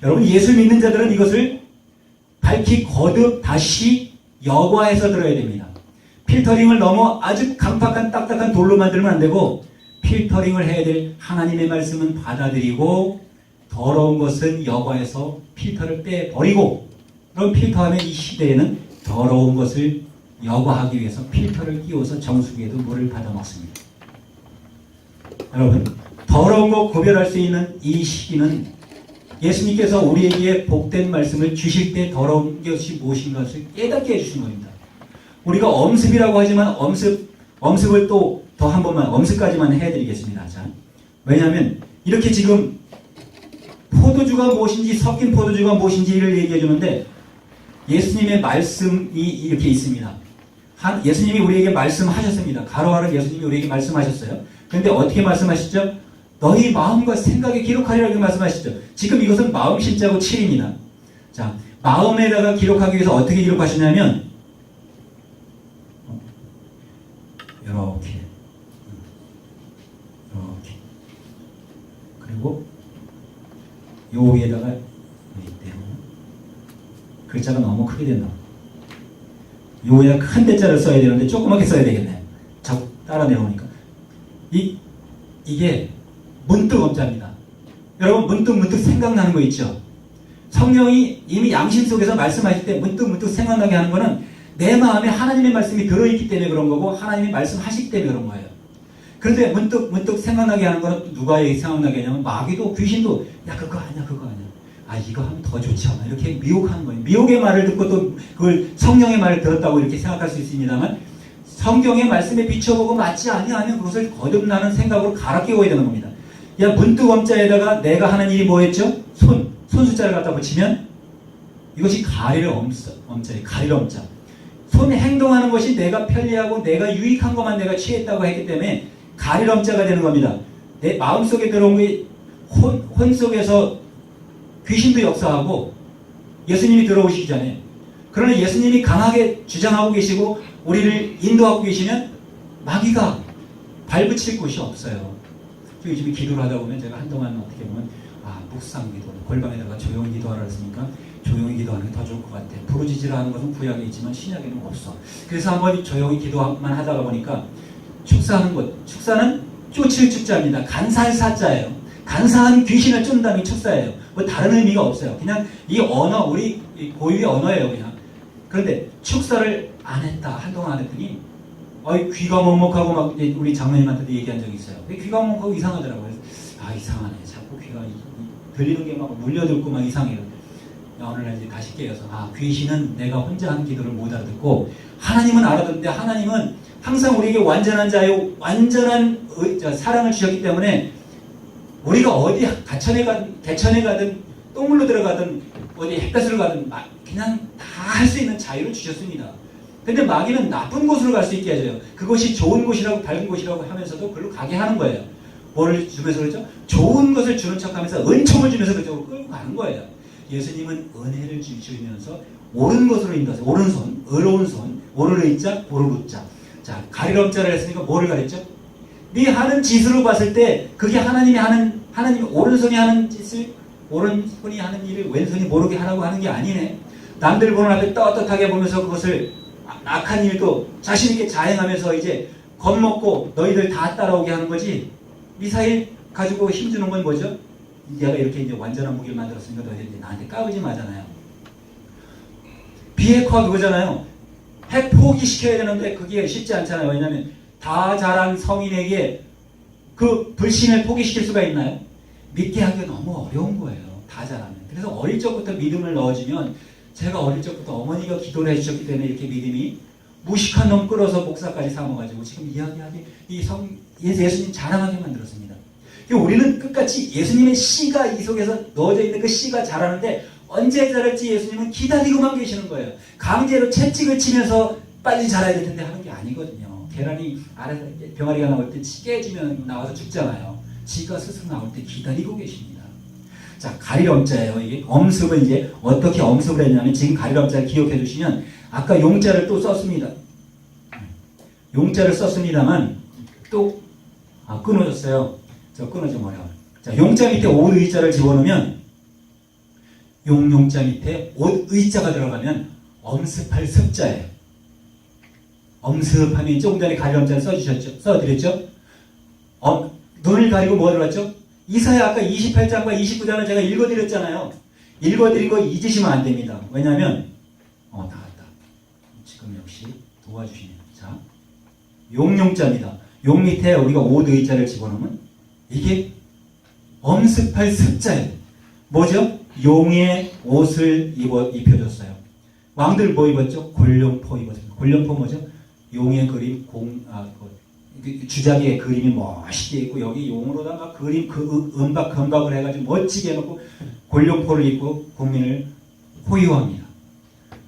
여러분, 예수 믿는 자들은 이것을 밝히 거듭 다시 여과해서 들어야 됩니다. 필터링을 넘어 아주 강팍한 딱딱한 돌로 만들면 안 되고 필터링을 해야 될 하나님의 말씀은 받아들이고 더러운 것은 여과해서 필터를 빼버리고, 그럼 필터하면 이 시대에는 더러운 것을 여과하기 위해서 필터를 끼워서 정수기에도 물을 받아먹습니다. 여러분, 더러운 것 구별할 수 있는 이 시기는 예수님께서 우리에게 복된 말씀을 주실 때 더러운 것이 무엇인가를 깨닫게 해주신 겁니다. 우리가 엄습이라고 하지만 엄습을 또 더 한 번만 엄습까지만 해드리겠습니다. 자, 왜냐하면 이렇게 지금 포도주가 무엇인지 섞인 포도주가 무엇인지를 얘기해 주는데 예수님의 말씀이 이렇게 있습니다. 예수님이 우리에게 말씀하셨습니다. 가로하러 예수님이 우리에게 말씀하셨어요. 그런데 어떻게 말씀하시죠? 너희 마음과 생각에 기록하리라고 말씀하시죠. 지금 이것은 마음 신자고 7입니다. 자, 마음에다가 기록하기 위해서 어떻게 기록하시냐면 이렇게 그리고 요 위에다가 글자가 너무 크게 된다. 요 위에 큰 대자를 써야 되는데 조그맣게 써야 되겠네. 자꾸 따라 내려오니까 이게 문득 엄자입니다. 여러분, 문득 생각나는 거 있죠? 성령이 이미 양심 속에서 말씀하실 때 문득 생각나게 하는 거는 내 마음에 하나님의 말씀이 들어있기 때문에 그런 거고 하나님이 말씀하시기 때문에 그런 거예요. 그런데 문득 생각나게 하는 거는 누가 생각나게 하냐면 마귀도 귀신도 야 그거 아니야 아 이거 하면 더 좋지 않아 이렇게 미혹하는 거예요. 미혹의 말을 듣고 또 그걸 성령의 말을 들었다고 이렇게 생각할 수 있습니다만 성경의 말씀에 비춰보고 맞지 아니하면 그것을 거듭나는 생각으로 갈아 끼워야 되는 겁니다. 야, 문득 엄자에다가 내가 하는 일이 뭐였죠? 손 숫자를 갖다 붙이면 이것이 가릴 엄자예요. 가릴 엄자. 손에 행동하는 것이 내가 편리하고 내가 유익한 것만 내가 취했다고 했기 때문에 가릴 엄자가 되는 겁니다. 내 마음속에 들어온 게 혼 속에서 귀신도 역사하고 예수님이 들어오시기 전에, 그러나 예수님이 강하게 주장하고 계시고 우리를 인도하고 계시면 마귀가 발붙일 곳이 없어요. 요즘에 기도를 하다 보면 제가 한동안 어떻게 보면 묵상 기도, 골방에다가 조용히 기도하라 했으니까 조용히 기도하는 게 더 좋을 것 같아. 부르짖으라 하는 것은 구약에 있지만 신약에는 없어. 그래서 한번 조용히 기도만 하다가 보니까 축사하는 것, 축사는 쫓을 축자입니다. 간사할 사자예요. 간사한 귀신을 쫓는다는 게 축사예요. 뭐 다른 의미가 없어요. 그냥 이 언어, 우리 고유의 언어예요, 그냥. 그런데 축사를 안 했다, 한동안 안 했더니 귀가 먹먹하고 막 우리 장로님한테도 얘기한 적이 있어요. 귀가 먹먹하고 이상하더라고요. 그래서 이상하네. 자꾸 귀가 들리는 게 막 물려들고 막 이상해요. 오늘날 이제 다시 깨어서 귀신은 내가 혼자 하는 기도를 못 알아듣고 하나님은 알아듣는데 하나님은 항상 우리에게 완전한 자요, 완전한 사랑을 주셨기 때문에 우리가 어디 개천에 가든 똥물로 들어가든 어디 햇볕을 가든 그냥 다 할 수 있는 자유를 주셨습니다. 근데 마귀는 나쁜 곳으로 갈 수 있게 해줘요. 그것이 좋은 곳이라고 밝은 곳이라고 하면서도 그걸로 가게 하는 거예요. 뭘 주면서 그러죠? 좋은 것을 주는 척하면서 은총을 주면서 그쪽으로 끌고 가는 거예요. 예수님은 은혜를 주시면서 옳은 것으로 인도하세요. 오른손, 의로운 손, 오를 의자, 오를 우자. 자, 가리럼자를 했으니까 뭐를 가렸죠? 네 하는 짓으로 봤을 때 그게 하나님이 오른손이 하는 짓을 오른손이 하는 일을 왼손이 모르게 하라고 하는 게 아니네. 남들 보는 앞에 떳떳하게 보면서 그것을 악한 일도 자신있게 자행하면서 이제 겁먹고 너희들 다 따라오게 하는 거지. 미사일 가지고 힘주는 건 뭐죠? 내가 이렇게 이제 완전한 무기를 만들었으니까 너희들이 나한테 까부지 마잖아요. 비핵화 그거잖아요. 핵 포기시켜야 되는데 그게 쉽지 않잖아요. 왜냐하면 다 자란 성인에게 그 불신을 포기시킬 수가 있나요? 믿게 하기가 너무 어려운 거예요. 다 자라면. 그래서 어릴 적부터 믿음을 넣어주면 제가 어릴 적부터 어머니가 기도를 해주셨기 때문에 이렇게 믿음이 무식한 놈 끌어서 목사까지 삼아가지고 지금 이야기하게 예수님 자랑하게 만들었습니다. 우리는 끝까지 예수님의 씨가 이 속에서 넣어져 있는 그 씨가 자라는데 언제 자랄지 예수님은 기다리고만 계시는 거예요. 강제로 채찍을 치면서 빨리 자라야 될 텐데 하는 게 아니거든요. 계란이 아래서 병아리가 나올 때 깨지면 나와서 죽잖아요. 지가 스스로 나올 때 기다리고 계십니다. 자, 가리럼자예요. 이게 엄습을 이제 어떻게 엄습을 했냐면 지금 가리럼자를 기억해 주시면 아까 용자를 또 썼습니다. 용자를 썼습니다만 또 끊어졌어요. 저 끊어져 버려. 자, 용자 밑에 옷 의자를 집어넣으면 용자 밑에 옷 의자가 들어가면 엄습할 습자예요. 엄습하면 조금 전에 가리럼자를 써드렸죠? 눈을 가리고 뭐 들어갔죠? 이사야 아까 28장과 29장을 제가 읽어드렸잖아요. 읽어드린 거 잊으시면 안 됩니다. 왜냐하면 나왔다. 지금 역시 도와주시네요. 자, 용자입니다. 용 밑에 우리가 옷 의자를 집어넣으면 이게 엄습할 습자예요. 뭐죠? 용의 옷을 입혀줬어요. 왕들 뭐 입었죠? 골룡포 입었습니다. 골룡포 뭐죠? 용의 그림, 주작의 그림이 멋있게 있고 여기 용으로다가 그림 금박을 해가지고 멋지게 해놓고 골룡포를 입고 국민을 호위합니다.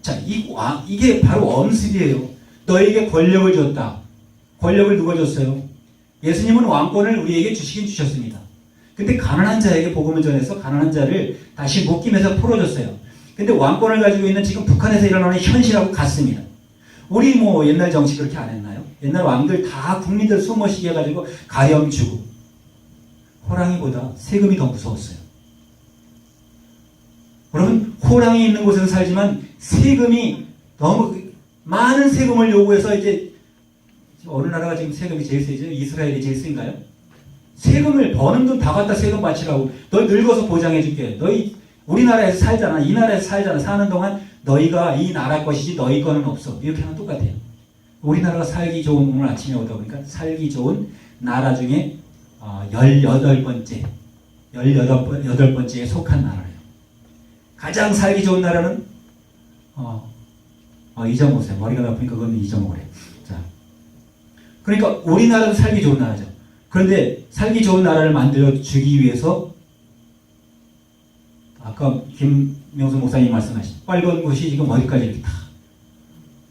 자, 이게 바로 엄습이에요. 너에게 권력을 줬다. 권력을 누가 줬어요? 예수님은 왕권을 우리에게 주시긴 주셨습니다. 근데 가난한 자에게 복음을 전해서 가난한 자를 다시 묶임에서 풀어줬어요. 근데 왕권을 가지고 있는 지금 북한에서 일어나는 현실하고 같습니다. 우리 옛날 정치 그렇게 안 했나요? 옛날 왕들 다 국민들 숨어쉬게 해가지고 가염 주고 호랑이보다 세금이 더 무서웠어요. 여러분, 호랑이 있는 곳에서 살지만 세금이 너무 많은 세금을 요구해서 이제 어느 나라가 지금 세금이 제일 세죠? 이스라엘이 제일 센가요? 세금을 버는 돈 다 갖다 세금 바치라고. 너 늙어서 보장해줄게. 너희 우리나라에서 살잖아. 이 나라에서 살잖아. 사는 동안 너희가 이 나라 것이지 너희 거는 없어. 이렇게 하면 똑같아요. 우리나라가 살기 좋은, 오늘 아침에 오다 보니까 살기 좋은 나라 중에 18번째에 속한 나라예요. 가장 살기 좋은 나라는 잊어보세요. 머리가 나쁘니까 그건 잊어먹으래. 자, 그러니까 우리나라도 살기 좋은 나라죠. 그런데 살기 좋은 나라를 만들어주기 위해서 아까 김명수 목사님 말씀하신 빨간 것이 지금 어디까지 이렇게 다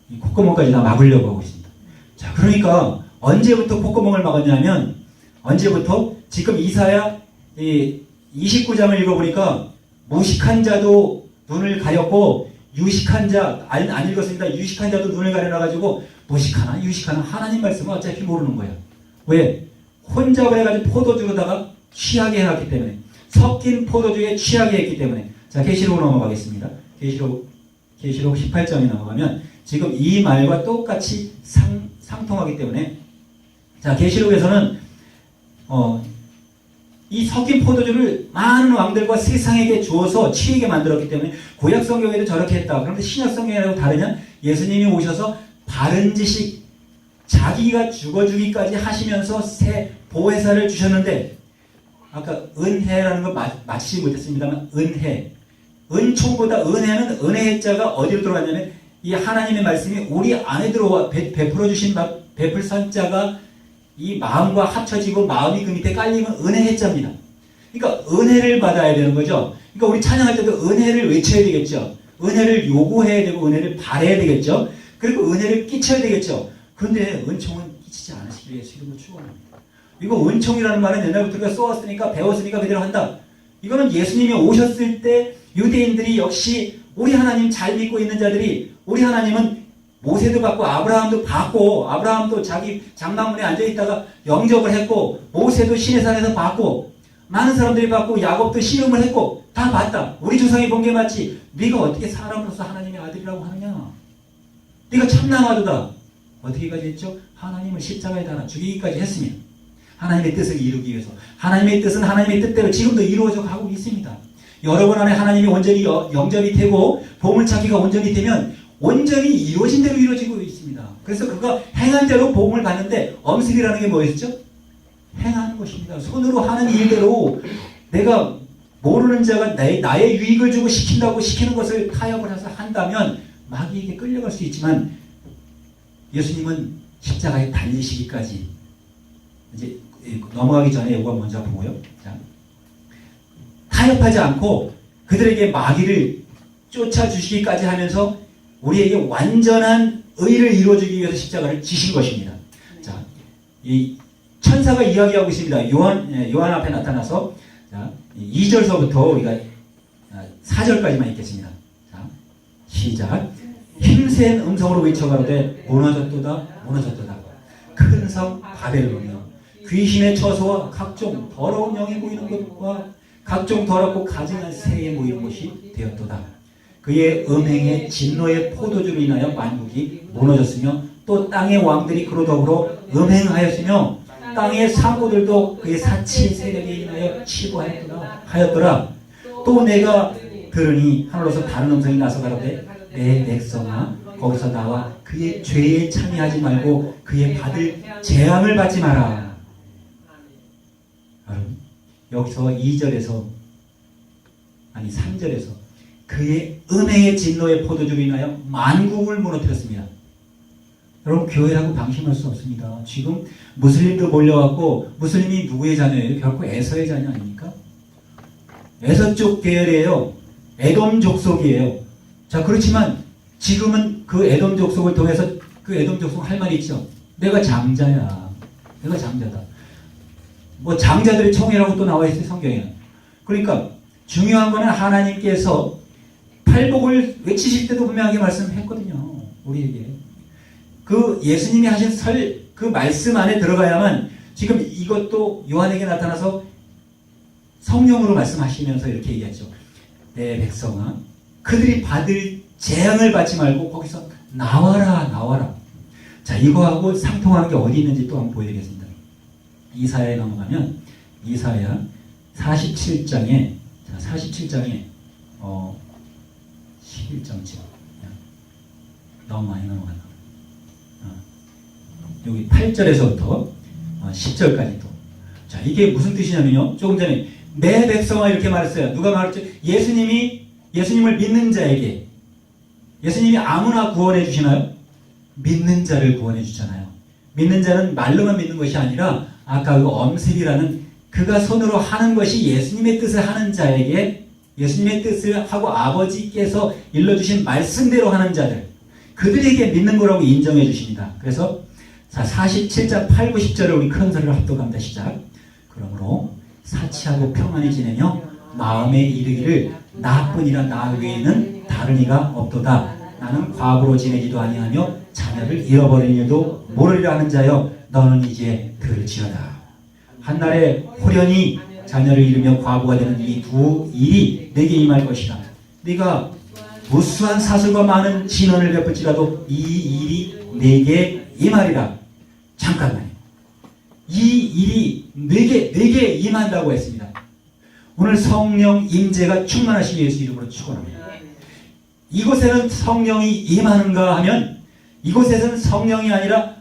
이 콧구멍까지 다 막으려고 하고 있습니다. 자, 그러니까 언제부터 콧구멍을 막았냐면 언제부터 지금 이사야 29장을 읽어보니까 무식한 자도 눈을 가렸고 유식한 자 안 읽었습니다. 유식한 자도 눈을 가려놔가지고 무식하나 유식하나 하나님 말씀은 어차피 모르는 거예요. 왜? 혼잡을 해가지고 포도주로다가 취하게 해놨기 때문에 섞인 포도주에 취하게 했기 때문에. 자, 계시록으로 넘어가겠습니다. 계시록 18장에 넘어가면 지금 이 말과 똑같이 상통하기 때문에 자, 계시록에서는 이 섞인 포도주를 많은 왕들과 세상에게 주어서 취하게 만들었기 때문에 구약 성경에도 저렇게 했다. 그런데 신약 성경이라고 다르냐? 예수님이 오셔서 바른 지식 자기가 죽어주기까지 하시면서 새 보혜사를 주셨는데 아까 은혜라는 거 맞히지 못했습니다만 은총보다 은혜는 은혜의 자가 어디로 들어갔냐면 이 하나님의 말씀이 우리 안에 들어와 베풀어 주신 베풀 산자가 이 마음과 합쳐지고 마음이 그 밑에 깔리면 은혜의 자입니다. 그러니까 은혜를 받아야 되는 거죠. 그러니까 우리 찬양할 때도 은혜를 외쳐야 되겠죠. 은혜를 요구해야 되고 은혜를 바라야 되겠죠. 그리고 은혜를 끼쳐야 되겠죠. 그런데 은총은 끼치지 않으시길 위해서 이름을 축원합니다. 이거 은총이라는 말은 옛날부터 우리가 써왔으니까 배웠으니까 그대로 한다. 이거는 예수님이 오셨을 때 유대인들이 역시 우리 하나님 잘 믿고 있는 자들이 우리 하나님은 모세도 받고 아브라함도 받고 아브라함도 자기 장막문에 앉아있다가 영접을 했고 모세도 시내산에서 받고 많은 사람들이 받고 야곱도 신음을 했고 다 봤다. 우리 조상이 본 게 맞지. 네가 어떻게 사람으로서 하나님의 아들이라고 하느냐. 네가 참남하도다. 어떻게까지 했죠? 하나님을 십자가에 달아 죽이기까지 했으며 하나님의 뜻을 이루기 위해서 하나님의 뜻은 하나님의 뜻대로 지금도 이루어져 가고 있습니다. 여러분 안에 하나님이 온전히 영접이 되고 보물찾기가 온전히 되면 온전히 이루어진 대로 이루어지고 있습니다. 그래서 그가 행한 대로 복음을 받는데 엄습이라는 게 뭐였죠? 행하는 것입니다. 손으로 하는 일대로 내가 모르는 자가 나의 유익을 주고 시킨다고 시키는 것을 타협을 해서 한다면 마귀에게 끌려갈 수 있지만 예수님은 십자가에 달리시기까지 이제 넘어가기 전에 이거 먼저 보고요. 자, 타협하지 않고 그들에게 마귀를 쫓아주시기까지 하면서 우리에게 완전한 의를 이루어주기 위해서 십자가를 지신 것입니다. 자, 이 천사가 이야기하고 있습니다. 요한 앞에 나타나서 자, 2절서부터 우리가 4절까지만 읽겠습니다. 자, 시작. 힘센 음성으로 외쳐가로되 무너졌도다 무너졌도다. 큰 성 바벨론이여 귀신의 처소와 각종 더러운 영이 모이는 곳과 각종 더럽고 가증한 새에 모이는 곳이 되었도다. 그의 음행의 진노의 포도주로 인하여 만국이 무너졌으며 또 땅의 왕들이 그로 더불어 음행하였으며 땅의 상고들도 그의 사치 세력에 인하여 치부하였더라. 또 내가 들으니 하늘로서 다른 음성이 나서 가로되 내 백성아 거기서 나와 그의 죄에 참여하지 말고 그의 받을 재앙을 받지 마라. 여러분 여기서 2절에서 아니 3절에서 그의 음행의 진노의 포도주로 인하여 만국을 무너뜨렸습니다. 여러분 교회라고 방심할 수 없습니다. 지금 무슬림도 몰려왔고 무슬림이 누구의 자녀예요? 결코 에서의 자녀 아닙니까? 에서 쪽 계열이에요. 에돔 족속이에요. 자 그렇지만 지금은 그 에돔 족속을 통해서 그 에돔 족속 할 말이 있죠. 내가 장자야. 내가 장자다. 뭐 장자들의 총회라고 또 나와 있어요 성경에. 그러니까 중요한 거는 하나님께서 팔복을 외치실 때도 분명하게 말씀했거든요. 우리에게. 그 예수님이 하신 그 말씀 안에 들어가야만 지금 이것도 요한에게 나타나서 성령으로 말씀하시면서 이렇게 얘기하죠. 내 백성아 그들이 받을 재앙을 받지 말고 거기서 나와라 나와라. 자 이거하고 상통하는 게 어디 있는지 또 한번 보여드리겠습니다. 이사야에 넘어가면 이사야 47장에 11장쯤 너무 많이 넘어갔나. 여기 8절에서부터 10절까지 또. 자, 이게 무슨 뜻이냐면요. 조금 전에 내 백성아 이렇게 말했어요. 누가 말했죠? 예수님을 믿는 자에게. 예수님이 아무나 구원해 주시나요? 믿는 자를 구원해 주잖아요. 믿는 자는 말로만 믿는 것이 아니라 아까 그 엄습이라는 그가 손으로 하는 것이 예수님의 뜻을 하는 자에게 예수님의 뜻을 하고 아버지께서 일러주신 말씀대로 하는 자들 그들에게 믿는 거라고 인정해 주십니다. 그래서 자 47장 8, 9, 10절을 우리 큰 소리로 합독합니다. 시작. 그러므로 사치하고 평안히 지내며 마음에 이르기를 나뿐이라 나 외에는 다른 이가 없도다. 나는 과부로 지내지도 아니하며 자녀를 잃어버린 일도 모르리라 하는 자여 너는 이제 들을지어다. 한날에 호련히 자녀를 잃으며 과부가 되는 이 두 일이 내게 임할 것이다. 네가 무수한 사슬과 많은 진언을 베풀지라도 이 일이 내게 임하리라. 잠깐만요. 이 일이 내게 임한다고 했습니다. 오늘 성령 임재가 충만하시기 위해서 이름으로 축원합니다. 이곳에는 성령이 임하는가 하면 이곳에서는 성령이 아니라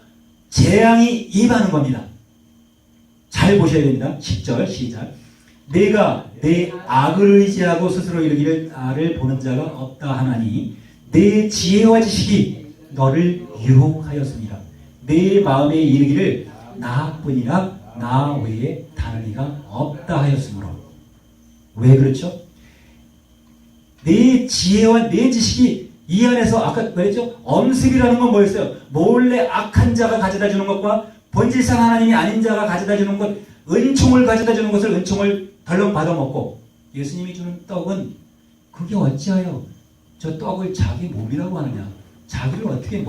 재앙이 임하는 겁니다. 잘 보셔야 됩니다. 10절 시작. 내가 내 악을 의지하고 스스로 이르기를 나를 보는 자가 없다 하나니 내 지혜와 지식이 너를 유혹하였습니다. 내 마음에 이르기를 나뿐이라 나 외에 다른 이가 없다 하였으므로. 왜 그렇죠? 내 지혜와 내 지식이 이 안에서 아까 말했죠? 엄습이라는 건 뭐였어요? 몰래 악한 자가 가져다 주는 것과 본질상 하나님이 아닌 자가 가져다 주는 것, 은총을 가져다 주는 것을 은총을 덜렁 받아먹고 예수님이 주는 떡은 그게 어찌하여 저 떡을 자기 몸이라고 하느냐? 자기를 어떻게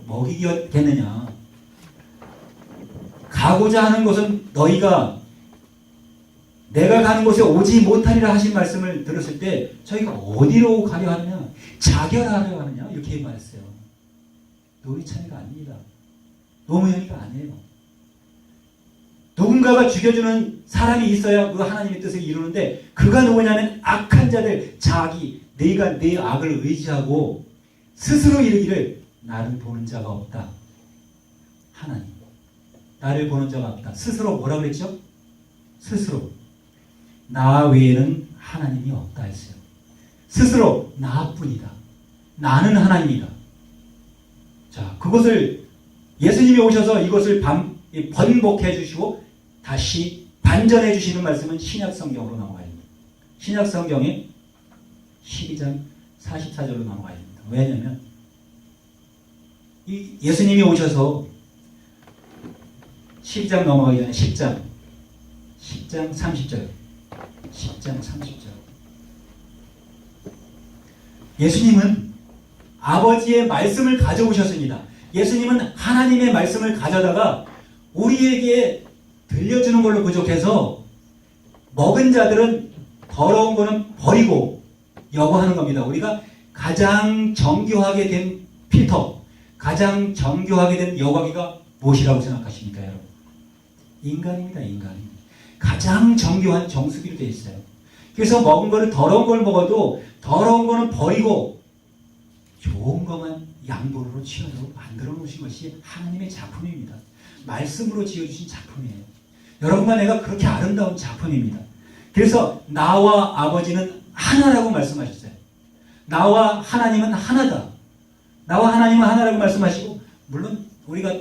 먹이겠느냐? 가고자 하는 것은 너희가 내가 가는 곳에 오지 못하리라 하신 말씀을 들었을 때 저희가 어디로 가려 하느냐? 자결하려 하느냐? 이렇게 말했어요. 놀이차례가 아닙니다. 노무현이가 아니에요. 누군가가 죽여주는 사람이 있어야 그 하나님의 뜻을 이루는데 그가 누구냐면 악한 자들, 내가 내 악을 의지하고 스스로 이르기를 나를 보는 자가 없다. 하나님. 나를 보는 자가 없다. 스스로 뭐라 그랬죠? 스스로. 나 외에는 하나님이 없다 했어요. 스스로 나뿐이다. 나는 하나님이다. 자, 그것을 예수님이 오셔서 이것을 번복해 주시고 다시 반전해 주시는 말씀은 신약 성경으로 넘어가야 됩니다. 신약 성경에 12장 44절로 넘어가야 됩니다. 왜냐하면 이 예수님이 오셔서 12장 넘어가기 전에 10장 30절 10장 30절 예수님은 아버지의 말씀을 가져오셨습니다. 예수님은 하나님의 말씀을 가져다가 우리에게 들려주는 걸로 부족해서 먹은 자들은 더러운 거는 버리고 여거하는 겁니다. 우리가 가장 정교하게 된 필터, 가장 정교하게 된 여과기가 무엇이라고 생각하십니까, 여러분? 인간입니다, 인간. 가장 정교한 정수기로 되어 있어요. 그래서 먹은 거를 더러운 걸 먹어도 더러운 거는 버리고 좋은 것만 양보로 치워서 만들어 놓으신 것이 하나님의 작품입니다. 말씀으로 지어주신 작품이에요. 여러분과 내가 그렇게 아름다운 작품입니다. 그래서 나와 아버지는 하나라고 말씀하셨어요. 나와 하나님은 하나다. 나와 하나님은 하나라고 말씀하시고 물론 우리가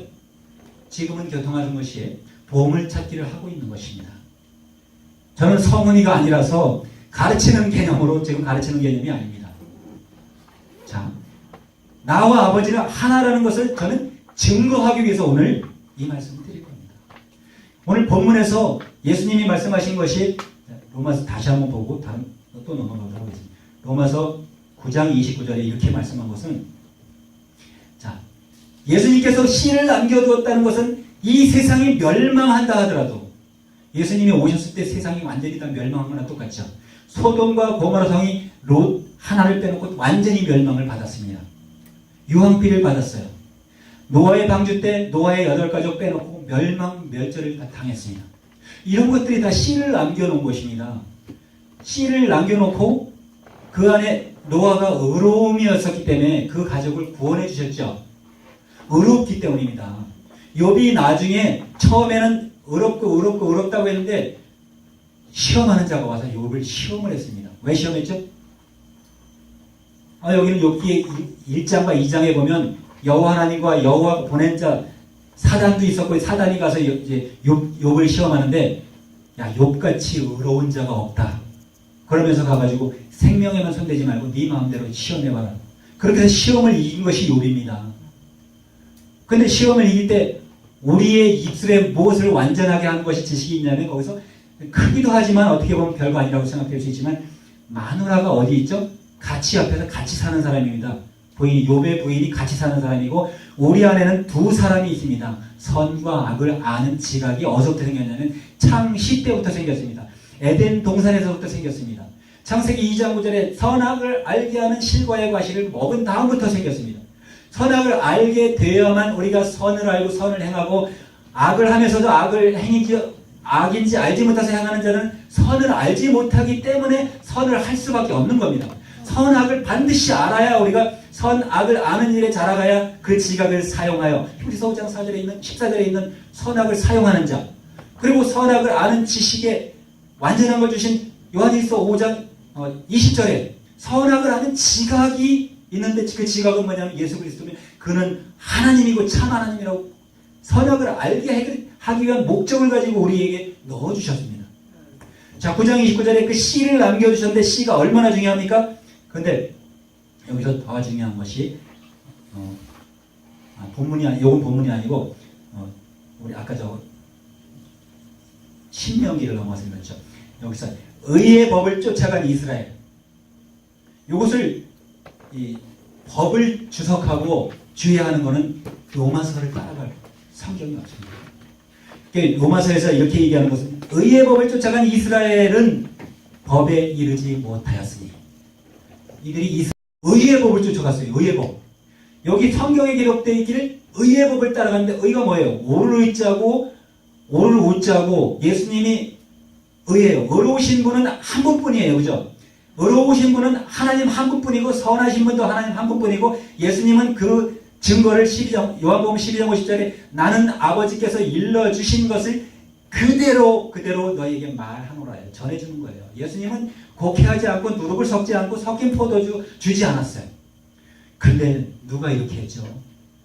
지금은 교통하는 것이 보물 찾기를 하고 있는 것입니다. 저는 성은이가 아니라서 가르치는 개념으로 지금 가르치는 개념이 아닙니다. 자, 나와 아버지는 하나라는 것을 저는 증거하기 위해서 오늘 이 말씀을 드릴 겁니다. 오늘 본문에서 예수님이 말씀하신 것이 로마서 다시 한번 보고 다음 또 넘어가도록 하겠습니다. 로마서 9장 29절에 이렇게 말씀한 것은 자, 예수님께서 씨를 남겨두었다는 것은 이 세상이 멸망한다 하더라도 예수님이 오셨을 때 세상이 완전히 다 멸망한 거나 똑같죠. 소돔과 고모라 성이 롯 하나를 빼놓고 완전히 멸망을 받았습니다. 유황비를 받았어요. 노아의 방주 때 노아의 8가족 빼놓고 멸절을 다 당했습니다. 이런 것들이 다 씨를 남겨놓은 것입니다. 씨를 남겨놓고 그 안에 노아가 의로움이었었기 때문에 그 가족을 구원해 주셨죠. 의롭기 때문입니다. 욥이 나중에 처음에는 의롭다고 했는데 시험하는 자가 와서 욥을 시험을 했습니다. 왜 시험했죠? 여기는 욥기 1장과 2장에 보면 여호와 하나님과 여호와 보낸 자 사단도 있었고 사단이 가서 이제 욥을 시험하는데 야, 욥같이 의로운 자가 없다. 그러면서 가가지고 생명에만 손대지 말고 네 마음대로 시험해봐라. 그렇게 해서 시험을 이긴 것이 욥입니다. 근데 시험을 이길 때 우리의 입술에 무엇을 완전하게 하는 것이 지식이 있냐면 거기서 크기도 하지만 어떻게 보면 별거 아니라고 생각할 수 있지만 마누라가 어디 있죠? 같이 옆에서 같이 사는 사람입니다. 욥의 부인이 같이 사는 사람이고 우리 안에는 두 사람이 있습니다. 선과 악을 아는 지각이 어디서부터 생겼냐면 창시 때부터 생겼습니다. 에덴 동산에서부터 생겼습니다. 창세기 2장 9절에 선악을 알게 하는 실과의 과실을 먹은 다음부터 생겼습니다. 선악을 알게 되어야만 우리가 선을 알고 선을 행하고 악을 하면서도 악을 악인지 알지 못해서 행하는 자는 선을 알지 못하기 때문에 선을 할 수밖에 없는 겁니다. 선악을 반드시 알아야 우리가 선악을 아는 일에 자라가야 그 지각을 사용하여 히브리서 5장 4절에 있는 14절에 있는 선악을 사용하는 자 그리고 선악을 아는 지식에 완전한 걸 주신 요한일서 5장 20절에 선악을 아는 지각이 있는데 그 지각은 뭐냐면 예수 그리스도면 그는 하나님이고 참 하나님이라고 선악을 알게 하기 위한 목적을 가지고 우리에게 넣어주셨습니다. 자, 9장 29절에 그 씨를 남겨주셨는데 씨가 얼마나 중요합니까? 근데 여기서 더 중요한 것이 이건 본문이 아니고 우리 아까 신명기를 넘어서 읽었죠. 여기서 의의 법을 쫓아간 이스라엘. 이것을 이 법을 주석하고 주의하는 것은 로마서를 따라갈 성경이 없습니다. 그러니까 로마서에서 이렇게 얘기하는 것은 의의 법을 쫓아간 이스라엘은 법에 이르지 못하였으니 이들이 의의 법을 쫓아갔어요. 의의 법. 여기 성경에 기록되어 있기를 의의 법을 따라가는데 의가 뭐예요? 오를 의자고 오를 우자고 예수님이 의예요. 의로우신 분은 한 분뿐이에요. 그죠? 의로우신 분은 하나님 한 분뿐이고 선하신 분도 하나님 한 분뿐이고 예수님은 그 증거를 요한복음 12장 50절에 나는 아버지께서 일러주신 것을 그대로 너희에게 말하노라 전해주는 거예요. 예수님은 곡해하지 않고 누룩을 섞지 않고 섞인 포도주 주지 않았어요. 근데 누가 이렇게 했죠?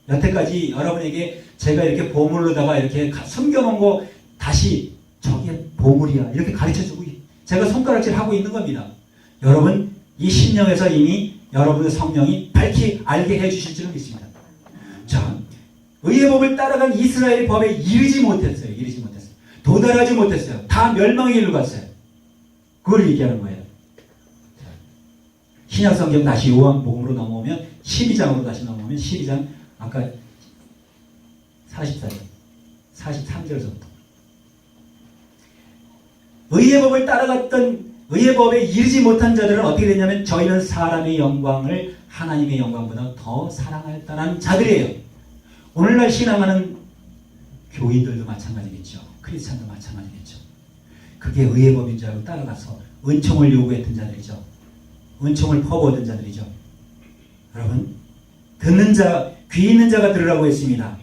여태까지 여러분에게 제가 이렇게 보물로다가 이렇게 숨겨놓은 거 다시 저게 보물이야 이렇게 가르쳐주고 제가 손가락질 하고 있는 겁니다. 여러분 이 심령에서 이미 여러분의 성령이 밝히 알게 해주실 줄은 믿습니다. 자, 의의 법을 따라간 이스라엘 법에 이르지 못했어요. 도달하지 못했어요. 다 멸망의 길로 갔어요. 그걸 얘기하는 거예요. 신약성경 다시 요한복음으로 넘어오면 12장으로 다시 넘어오면 12장 아까 43절서부터 의의 법을 따라갔던 의의 법에 이르지 못한 자들은 어떻게 되냐면 저희는 사람의 영광을 하나님의 영광보다 더 사랑하였다는 자들이에요. 오늘날 신앙하는 교인들도 마찬가지겠죠. 크리스찬도 마찬가지겠죠. 그게 의의 법인 줄 알고 따라가서 은총을 요구했던 자들이죠. 은총을 퍼부었던 자들이죠. 여러분 듣는 자, 귀 있는 자가 들으라고 했습니다.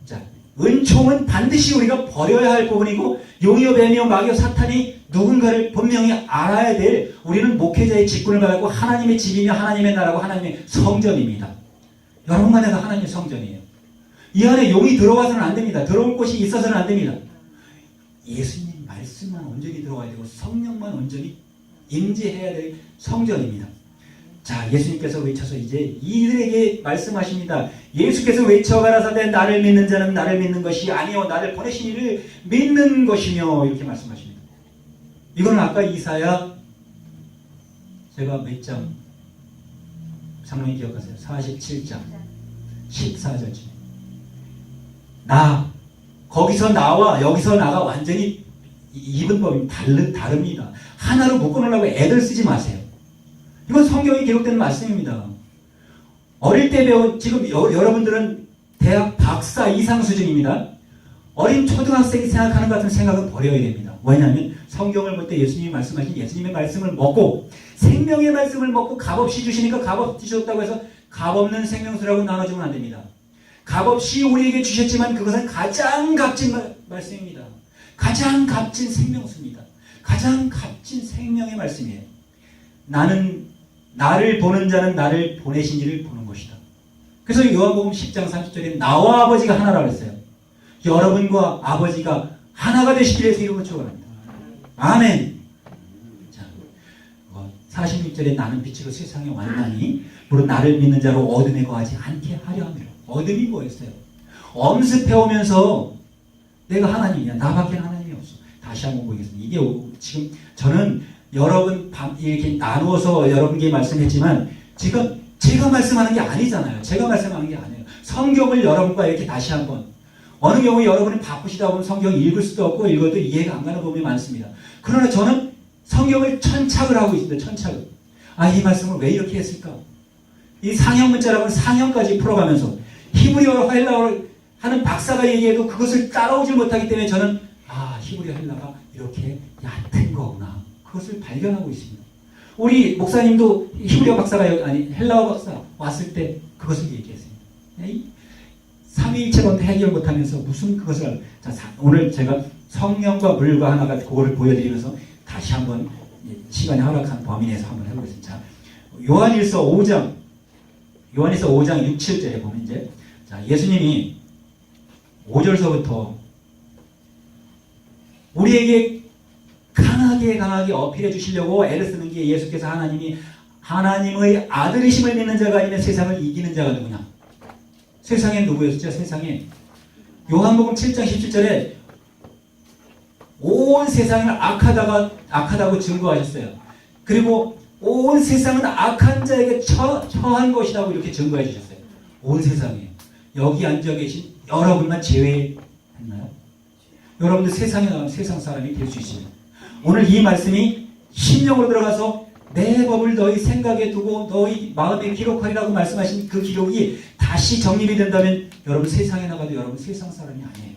자, 은총은 반드시 우리가 버려야 할 부분이고 용이요 뱀이요 마귀요 사탄이 누군가를 분명히 알아야 될 우리는 목회자의 직분을 받았고 하나님의 집이며 하나님의 나라고 하나님의 성전입니다. 여러분과 내가 하나님의 성전이에요. 이 안에 용이 들어와서는 안 됩니다. 들어올 곳이 있어서는 안 됩니다. 예수님 말씀만 온전히 들어가야 되고 성령만 온전히 임재해야 될 성전입니다. 자, 예수님께서 외쳐서 이제 이들에게 말씀하십니다. 예수께서 외쳐 가라사대 나를 믿는 자는 나를 믿는 것이 아니요 나를 보내신 이를 믿는 것이며 이렇게 말씀하십니다. 이거는 아까 이사야 제가 몇 장 장로님 기억하세요? 47장 14절쯤 거기서 나와 여기서 나가 완전히 이분법이 다릅니다. 하나로 묶어놓으려고 애들 쓰지 마세요. 이건 성경에 기록된 말씀입니다. 어릴 때 배운 지금 여러분들은 대학 박사 이상 수준입니다. 어린 초등학생이 생각하는 것 같은 생각은 버려야 됩니다. 왜냐하면 성경을 볼 때 예수님이 말씀하신 예수님의 말씀을 먹고 생명의 말씀을 먹고 값없이 주시니까 값없이 주셨다고 해서 값없는 생명수라고 나눠주면 안 됩니다. 값없이 우리에게 주셨지만 그것은 가장 값진 말씀입니다. 가장 값진 생명수입니다. 가장 값진 생명의 말씀이에요. 나를 보는 자는 나를 보내신 이를 보는 것이다. 그래서 요한복음 10장 30절에 나와 아버지가 하나라고 했어요. 여러분과 아버지가 하나가 되시기를 위해서 이름을 축원합니다. 아멘. 자, 46절에 나는 빛으로 세상에 왔나니 물론 나를 믿는 자로 어둠에 거하지 않게 하려 함이라. 어둠이 뭐였어요? 엄습해오면서 내가 하나님이야. 나밖에 하나님이 없어. 다시 한번 보겠습니다. 이게 지금 저는 여러분 이렇게 나누어서 여러분께 말씀했지만 지금 제가 말씀하는 게 아니잖아요. 제가 말씀하는 게 아니에요. 성경을 여러분과 이렇게 다시 한번 어느 경우 여러분이 바쁘시다 보면 성경 읽을 수도 없고 읽어도 이해가 안 가는 부분이 많습니다. 그러나 저는 성경을 천착을 하고 있습니다. 천착을. 이 말씀을 왜 이렇게 했을까? 이 상형 문자라고는 상형까지 풀어가면서 히브리어로 헬라어를 하는 박사가 얘기해도 그것을 따라오지 못하기 때문에 저는 히브리어 헬라가 이렇게 얕은 거구나. 그것을 발견하고 있습니다. 우리 목사님도 히브리어 박사가 헬라어 박사 왔을 때 그것을 얘기했습니다. 삼위일체론도 해결 못하면서 무슨 그것을 오늘 제가 성령과 물과 하나가 그거를 보여드리면서 다시 한번 시간이 허락한 범위 내에서 한번 해보겠습니다. 자, 요한일서 5장 6, 7절에 보면 이제 예수님이 5절서부터 우리에게 강하게 어필해 주시려고 애를 쓰는 게 예수께서 하나님이 하나님의 아들이심을 믿는 자가 아니면 세상을 이기는 자가 누구냐? 세상에 누구였죠? 세상에 요한복음 7장 17절에 온 세상을 악하다고 증거하셨어요. 그리고 온 세상은 악한 자에게 처한 것이라고 이렇게 증거해 주셨어요. 온 세상에. 여기 앉아 계신 여러분만 제외했나요? 여러분들 세상에 나가면 세상 사람이 될 수 있습니다. 오늘 이 말씀이 심령으로 들어가서 내 법을 너희 생각에 두고 너희 마음에 기록하리라고 말씀하신 그 기록이 다시 정립이 된다면 여러분 세상에 나가도 여러분 세상 사람이 아니에요.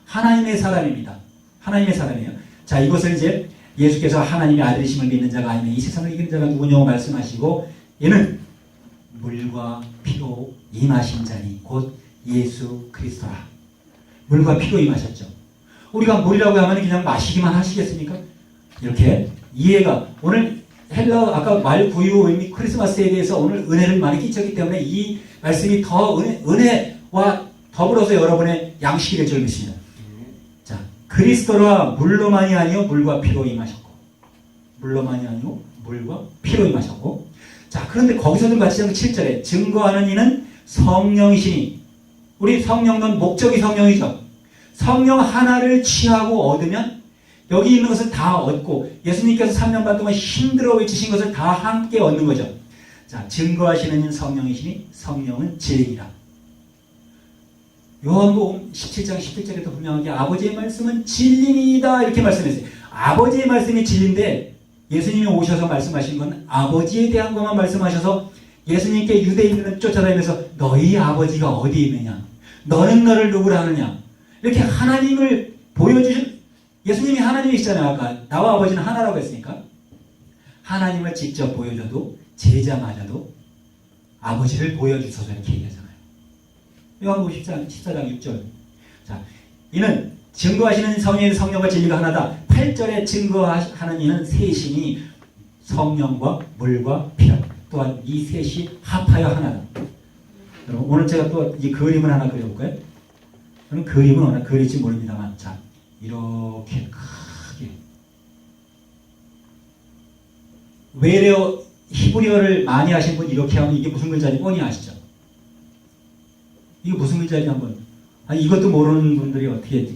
하나님의 사람입니다. 하나님의 사람이에요. 자, 이것을 이제 예수께서 하나님의 아들이심을 믿는 자가 아니면 이 세상을 이기는 자가 누구냐고 말씀하시고, 이는 물과 피로 임하신 자니 곧 예수 그리스도라. 물과 피로 임하셨죠. 우리가 물이라고 하면 그냥 마시기만 하시겠습니까? 이렇게 이해가, 오늘 헬라 아까 말 구유 의미 크리스마스에 대해서 오늘 은혜를 많이 끼쳤기 때문에 이 말씀이 더 은혜와 더불어서 여러분의 양식이 될 줄 믿습니다. 자, 그리스도라 물로만이 아니요 물과 피로 임하셨고, 물로만이 아니고 물과 피로 임하셨고. 자, 그런데 거기서도 같이 7절에 증거하는 이는 성령이시니, 우리 성령은 목적이 성령이죠. 성령 하나를 취하고 얻으면 여기 있는 것을 다 얻고 예수님께서 3년 반 동안 힘들어 외치신 것을 다 함께 얻는 거죠. 자, 증거하시는 성령이시니 성령은 진리라. 요한복음 17장 17절에도 분명하게 아버지의 말씀은 진리이다 이렇게 말씀했어요. 아버지의 말씀이 진리인데 예수님이 오셔서 말씀하신 건 아버지에 대한 것만 말씀하셔서 예수님께 유대인들은 쫓아다니면서 너희 아버지가 어디 있느냐, 너는 너를 누구라 하느냐, 이렇게 하나님을 보여주신, 예수님이 하나님이시잖아요. 아까 나와 아버지는 하나라고 했으니까 하나님을 직접 보여줘도 제자마저도 아버지를 보여주셔서 이렇게 얘기하잖아요. 요한복음 14장 6절. 자, 이는 증거하시는 성령의 성령과 진리가 하나다. 8절에 증거하는 이는 셋이니 성령과 물과 피라. 또한 이 셋이 합하여 하나다. 여러분, 오늘 제가 또 이 그림을 하나 그려볼까요? 저는 그림은 워낙 그릴지 모릅니다만, 자, 이렇게 크게 외래어 히브리어를 많이 하신 분 이렇게 하면 이게 무슨 글자인지 뻔히 아시죠? 이게 무슨 글자인지 한번, 아니 이것도 모르는 분들이 어떻게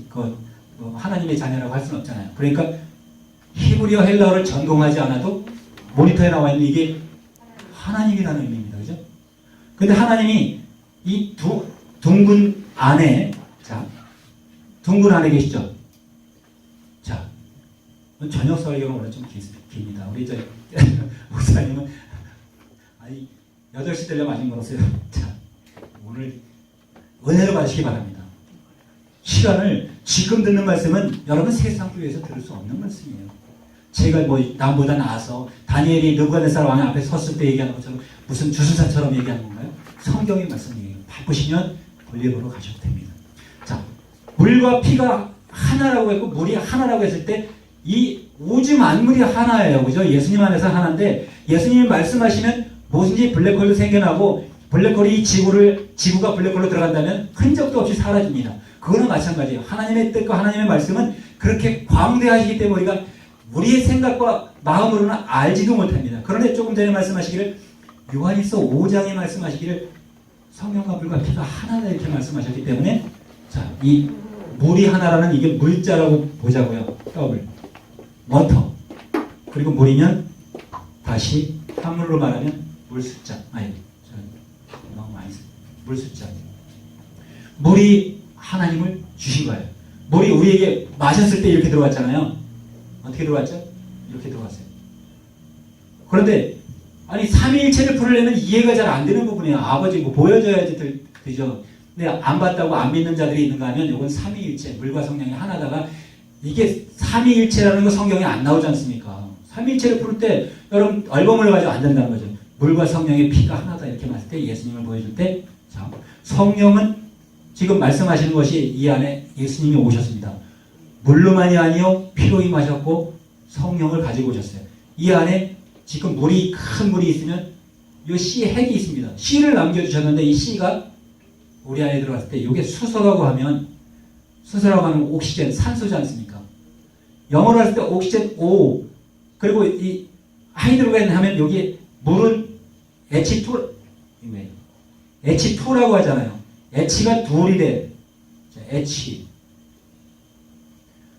하나님의 자녀라고 할 수는 없잖아요. 그러니까 히브리어 헬라어를 전공하지 않아도 모니터에 나와 있는 이게 하나님이라는 의미입니다. 그죠? 근데 하나님이 이 둥근 안에, 자, 둥근 안에 계시죠? 자, 저녁 설교가 오늘 좀 깁니다. 우리 목사님은 아니 8시 되려면 아직 멀었어요. 자, 오늘 은혜를 받으시기 바랍니다. 시간을, 지금 듣는 말씀은 여러분 세상 교회에서 들을 수 없는 말씀이에요. 제가 뭐 남보다 나아서 다니엘이 느부갓네살 왕 앞에 섰을 때 얘기하는 것처럼 무슨 주술사처럼 얘기하는 건가요? 성경의 말씀이에요. 바쁘시면 볼일 보러 가셔도 됩니다. 자, 물과 피가 하나라고 했고 물이 하나라고 했을 때 이 우주 만물이 하나예요. 그죠? 예수님 안에서 하나인데 예수님이 말씀하시면 뭐든지 블랙홀도 생겨나고 블랙홀이 지구가 블랙홀로 들어간다면 흔적도 없이 사라집니다. 그거는 마찬가지예요. 하나님의 뜻과 하나님의 말씀은 그렇게 광대하시기 때문에 우리가 우리의 생각과 마음으로는 알지도 못합니다. 그런데 조금 전에 말씀하시기를, 요한일서 5장에 말씀하시기를 성령과 물과 피가 하나다 이렇게 말씀하셨기 때문에, 자, 이 물이 하나라는 이게 물자라고 보자고요. 더블 워터, 그리고 물이면 다시 한물로 말하면 물숫자. 아니, 너무 많이 써요. 물숫자. 물이 하나님을 주신 거예요. 물이 우리에게 마셨을 때 이렇게 들어왔잖아요. 어떻게 들어왔죠? 이렇게 들어왔어요. 그런데 아니 삼위일체를 풀으려면 이해가 잘 안 되는 부분이에요. 아버지 뭐 보여줘야지 그죠? 근데 안 봤다고 안 믿는 자들이 있는가 하면 이건 삼위일체, 물과 성령이 하나다가 이게 삼위일체라는 거 성경에 안 나오지 않습니까? 삼위일체를 풀 때 여러분 앨범을 가지고 안 된다는 거죠. 물과 성령의 피가 하나다 이렇게 말할 때 예수님을 보여줄 때, 자, 성령은 지금 말씀하시는 것이 이 안에 예수님이 오셨습니다. 물로만이 아니요 피로 임하셨고 성령을 가지고 오셨어요. 이 안에 지금 큰 물이 있으면 이 씨 핵이 있습니다. 씨를 남겨주셨는데 이 씨가 우리 안에 들어갔을 때 이게 수소라고 하면 옥시젠, 산소지 않습니까? 영어로 할 때 옥시젠 O, 그리고 이 하이드로겐 하면 여기에 물은 H2, H2라고 하잖아요. H가 둘이 돼. H.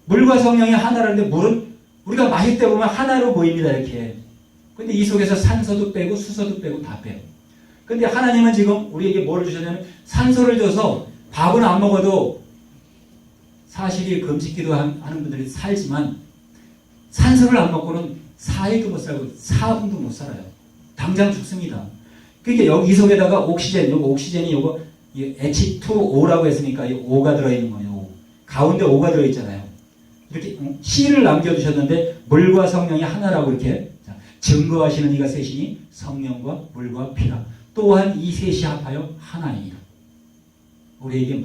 물과 성령이 하나라는데 물은 우리가 마실 때 보면 하나로 보입니다. 이렇게. 근데 이 속에서 산소도 빼고 수소도 빼고 다 빼요. 근데 하나님은 지금 우리에게 뭐를 주셨냐면 산소를 줘서 밥은 안 먹어도 사실이 금식기도 하는 분들이 살지만 산소를 안 먹고는 4일도 못 살고 4분도 못 살아요. 당장 죽습니다. 그러니까 여기 이 속에다가 옥시젠, 요거 옥시젠이 요거 H2O라고 했으니까 이 O가 들어있는 거예요. O. 가운데 O가 들어있잖아요. 이렇게 C를 남겨주셨는데 물과 성령이 하나라고 이렇게 증거하시는 이가 셋이니 성령과 물과 피라. 또한 이 셋이 합하여 하나이니라. 우리에게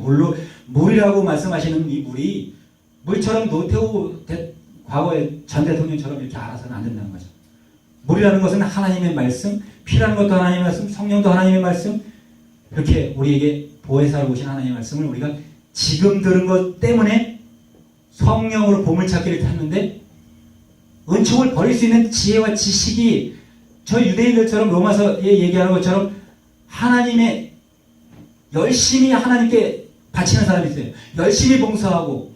물이라고 말씀하시는 이 물이 물처럼 노태우 과거의 전 대통령처럼 이렇게 알아서는 안 된다는 거죠. 물이라는 것은 하나님의 말씀, 피라는 것도 하나님의 말씀, 성령도 하나님의 말씀, 이렇게 우리에게 보혜사로 오신 하나님의 말씀을 우리가 지금 들은 것 때문에 성령으로 보물찾기를 탔는데 은총을 버릴 수 있는 지혜와 지식이 저 유대인들처럼 로마서에 얘기하는 것처럼 하나님의 열심히 하나님께 바치는 사람이 있어요. 열심히 봉사하고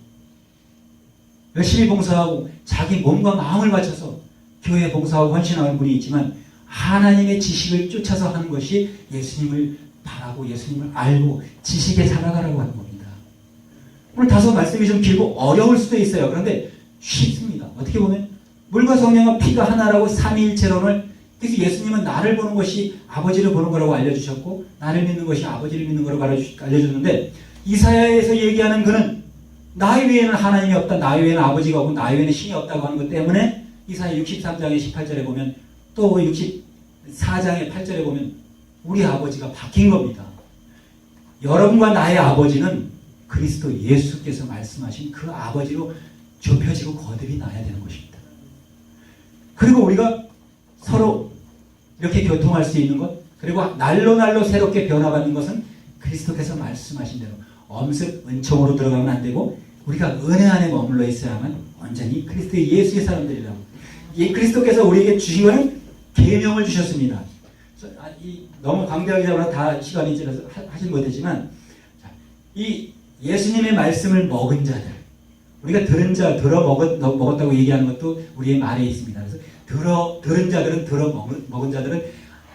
자기 몸과 마음을 바쳐서 교회에 봉사하고 헌신하는 분이 있지만 하나님의 지식을 쫓아서 하는 것이 예수님을 바라고 예수님을 알고 지식에 살아가라고 하는 겁니다. 오늘 다소 말씀이 좀 길고 어려울 수도 있어요. 그런데 쉽습니다. 어떻게 보면 물과 성령과 피가 하나라고 삼위일체론을, 그래서 예수님은 나를 보는 것이 아버지를 보는 거라고 알려주셨고 나를 믿는 것이 아버지를 믿는 거라고 알려주셨는데 이사야에서 얘기하는 그는 나 외에는 하나님이 없다, 나 외에는 아버지가 없고 나 외에는 신이 없다고 하는 것 때문에 이사야 63장의 18절에 보면 또 64장의 8절에 보면 우리 아버지가 바뀐 겁니다. 여러분과 나의 아버지는 그리스도 예수께서 말씀하신 그 아버지로 좁혀지고 거듭이 나야 되는 것입니다. 그리고 우리가 서로 이렇게 교통할 수 있는 것, 그리고 날로 새롭게 변화받는 것은 그리스도께서 말씀하신 대로 엄습 은총으로 들어가면 안 되고 우리가 은혜 안에 머물러 있어야만 완전히 그리스도 예수의 사람들이라고. 이 그리스도께서 우리에게 주신 것은 계명을 주셨습니다. 너무 광대하게 잡아서 다 시간이 지나서 하진 못했지만 이 예수님의 말씀을 먹은 자들, 우리가 들은 자, 먹었다고 얘기하는 것도 우리의 말에 있습니다. 그래서 들은 자들은 먹은 자들은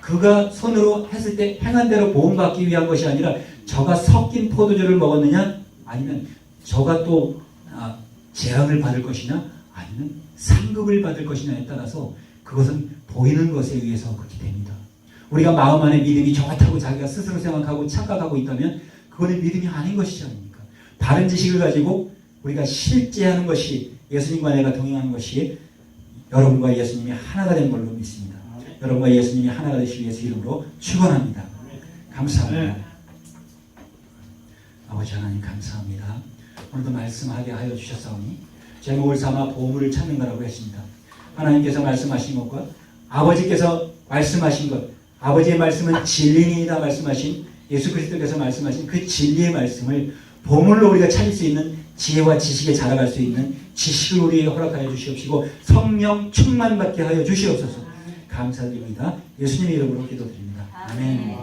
그가 손으로 했을 때 행한 대로 보험받기 위한 것이 아니라 저가 섞인 포도주를 먹었느냐 아니면 저가 또 재앙을 받을 것이냐 아니면 상급을 받을 것이냐에 따라서 그것은 보이는 것에 의해서 그렇게 됩니다. 우리가 마음 안에 믿음이 좋다고 자기가 스스로 생각하고 착각하고 있다면 그거는 믿음이 아닌 것이지 않습니까? 바른 지식을 가지고 우리가 실제하는 것이 예수님과 내가 동행하는 것이 여러분과 예수님이 하나가 된 걸로 믿습니다. 여러분과 예수님이 하나가 되시기 위해서 이름으로 축원합니다. 감사합니다. 아버지 하나님 감사합니다. 오늘도 말씀하게 하여 주셨사오니 제목을 삼아 보물을 찾는 거라고 했습니다. 하나님께서 말씀하신 것과 아버지께서 말씀하신 것, 아버지의 말씀은 진리니이다 말씀하신 예수 그리스도께서 말씀하신 그 진리의 말씀을 보물로 우리가 찾을 수 있는 지혜와 지식에 자라갈 수 있는 지식을 우리에게 허락하여 주시옵시고 성령 충만받게 하여 주시옵소서. 감사드립니다. 예수님의 이름으로 기도드립니다. 아멘.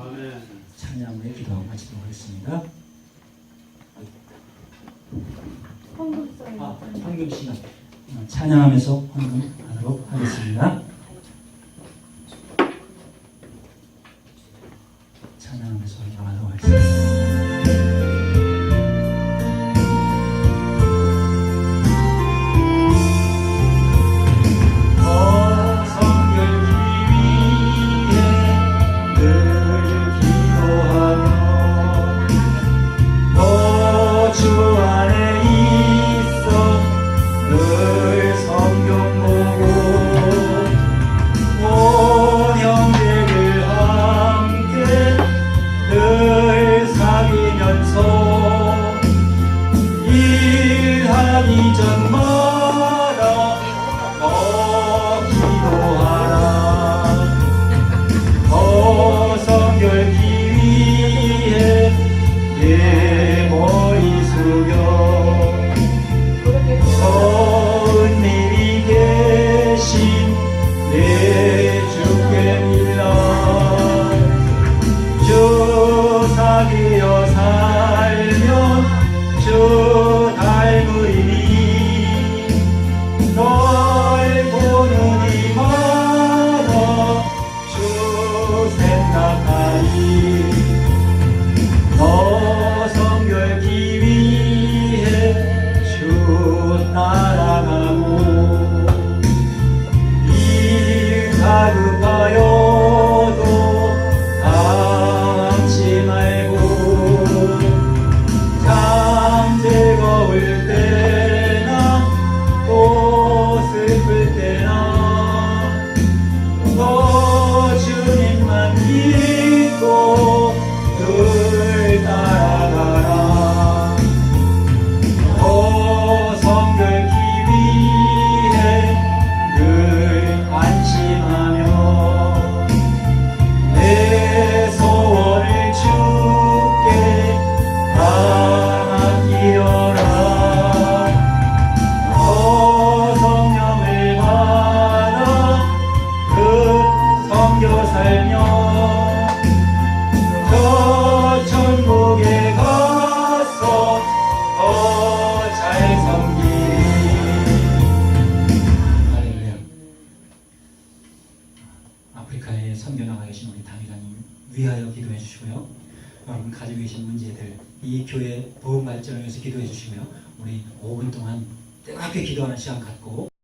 찬양 후에 기도하고 마치도록 하겠습니다. 헌금 시간 찬양하면서 헌금하도록 하겠습니다. 찬양하면서 헌금하도록 하겠습니다. 내 주께 밀라 날아가고 일가 급하여도 당치 말고 참 즐거울 때나 또 슬플 때나 너 주님만 믿고 늘 따라가라. 너 성결기 위해 늘 안심하며 내 소원을 주께 다 맡기려라. 너 성령을 받아 그 성교 살며 저 천국에 가서 더 잘 섬기리. 할렐루야. 아프리카에 선교 나가 계신 우리 담임자님 위하여 기도해 주시고요. 여러분 가지고 계신 문제들, 이 교회 보험 발전을 위해서 기도해 주시고요. 우리 5분 동안 뜨겁게 기도하는 시간 갖고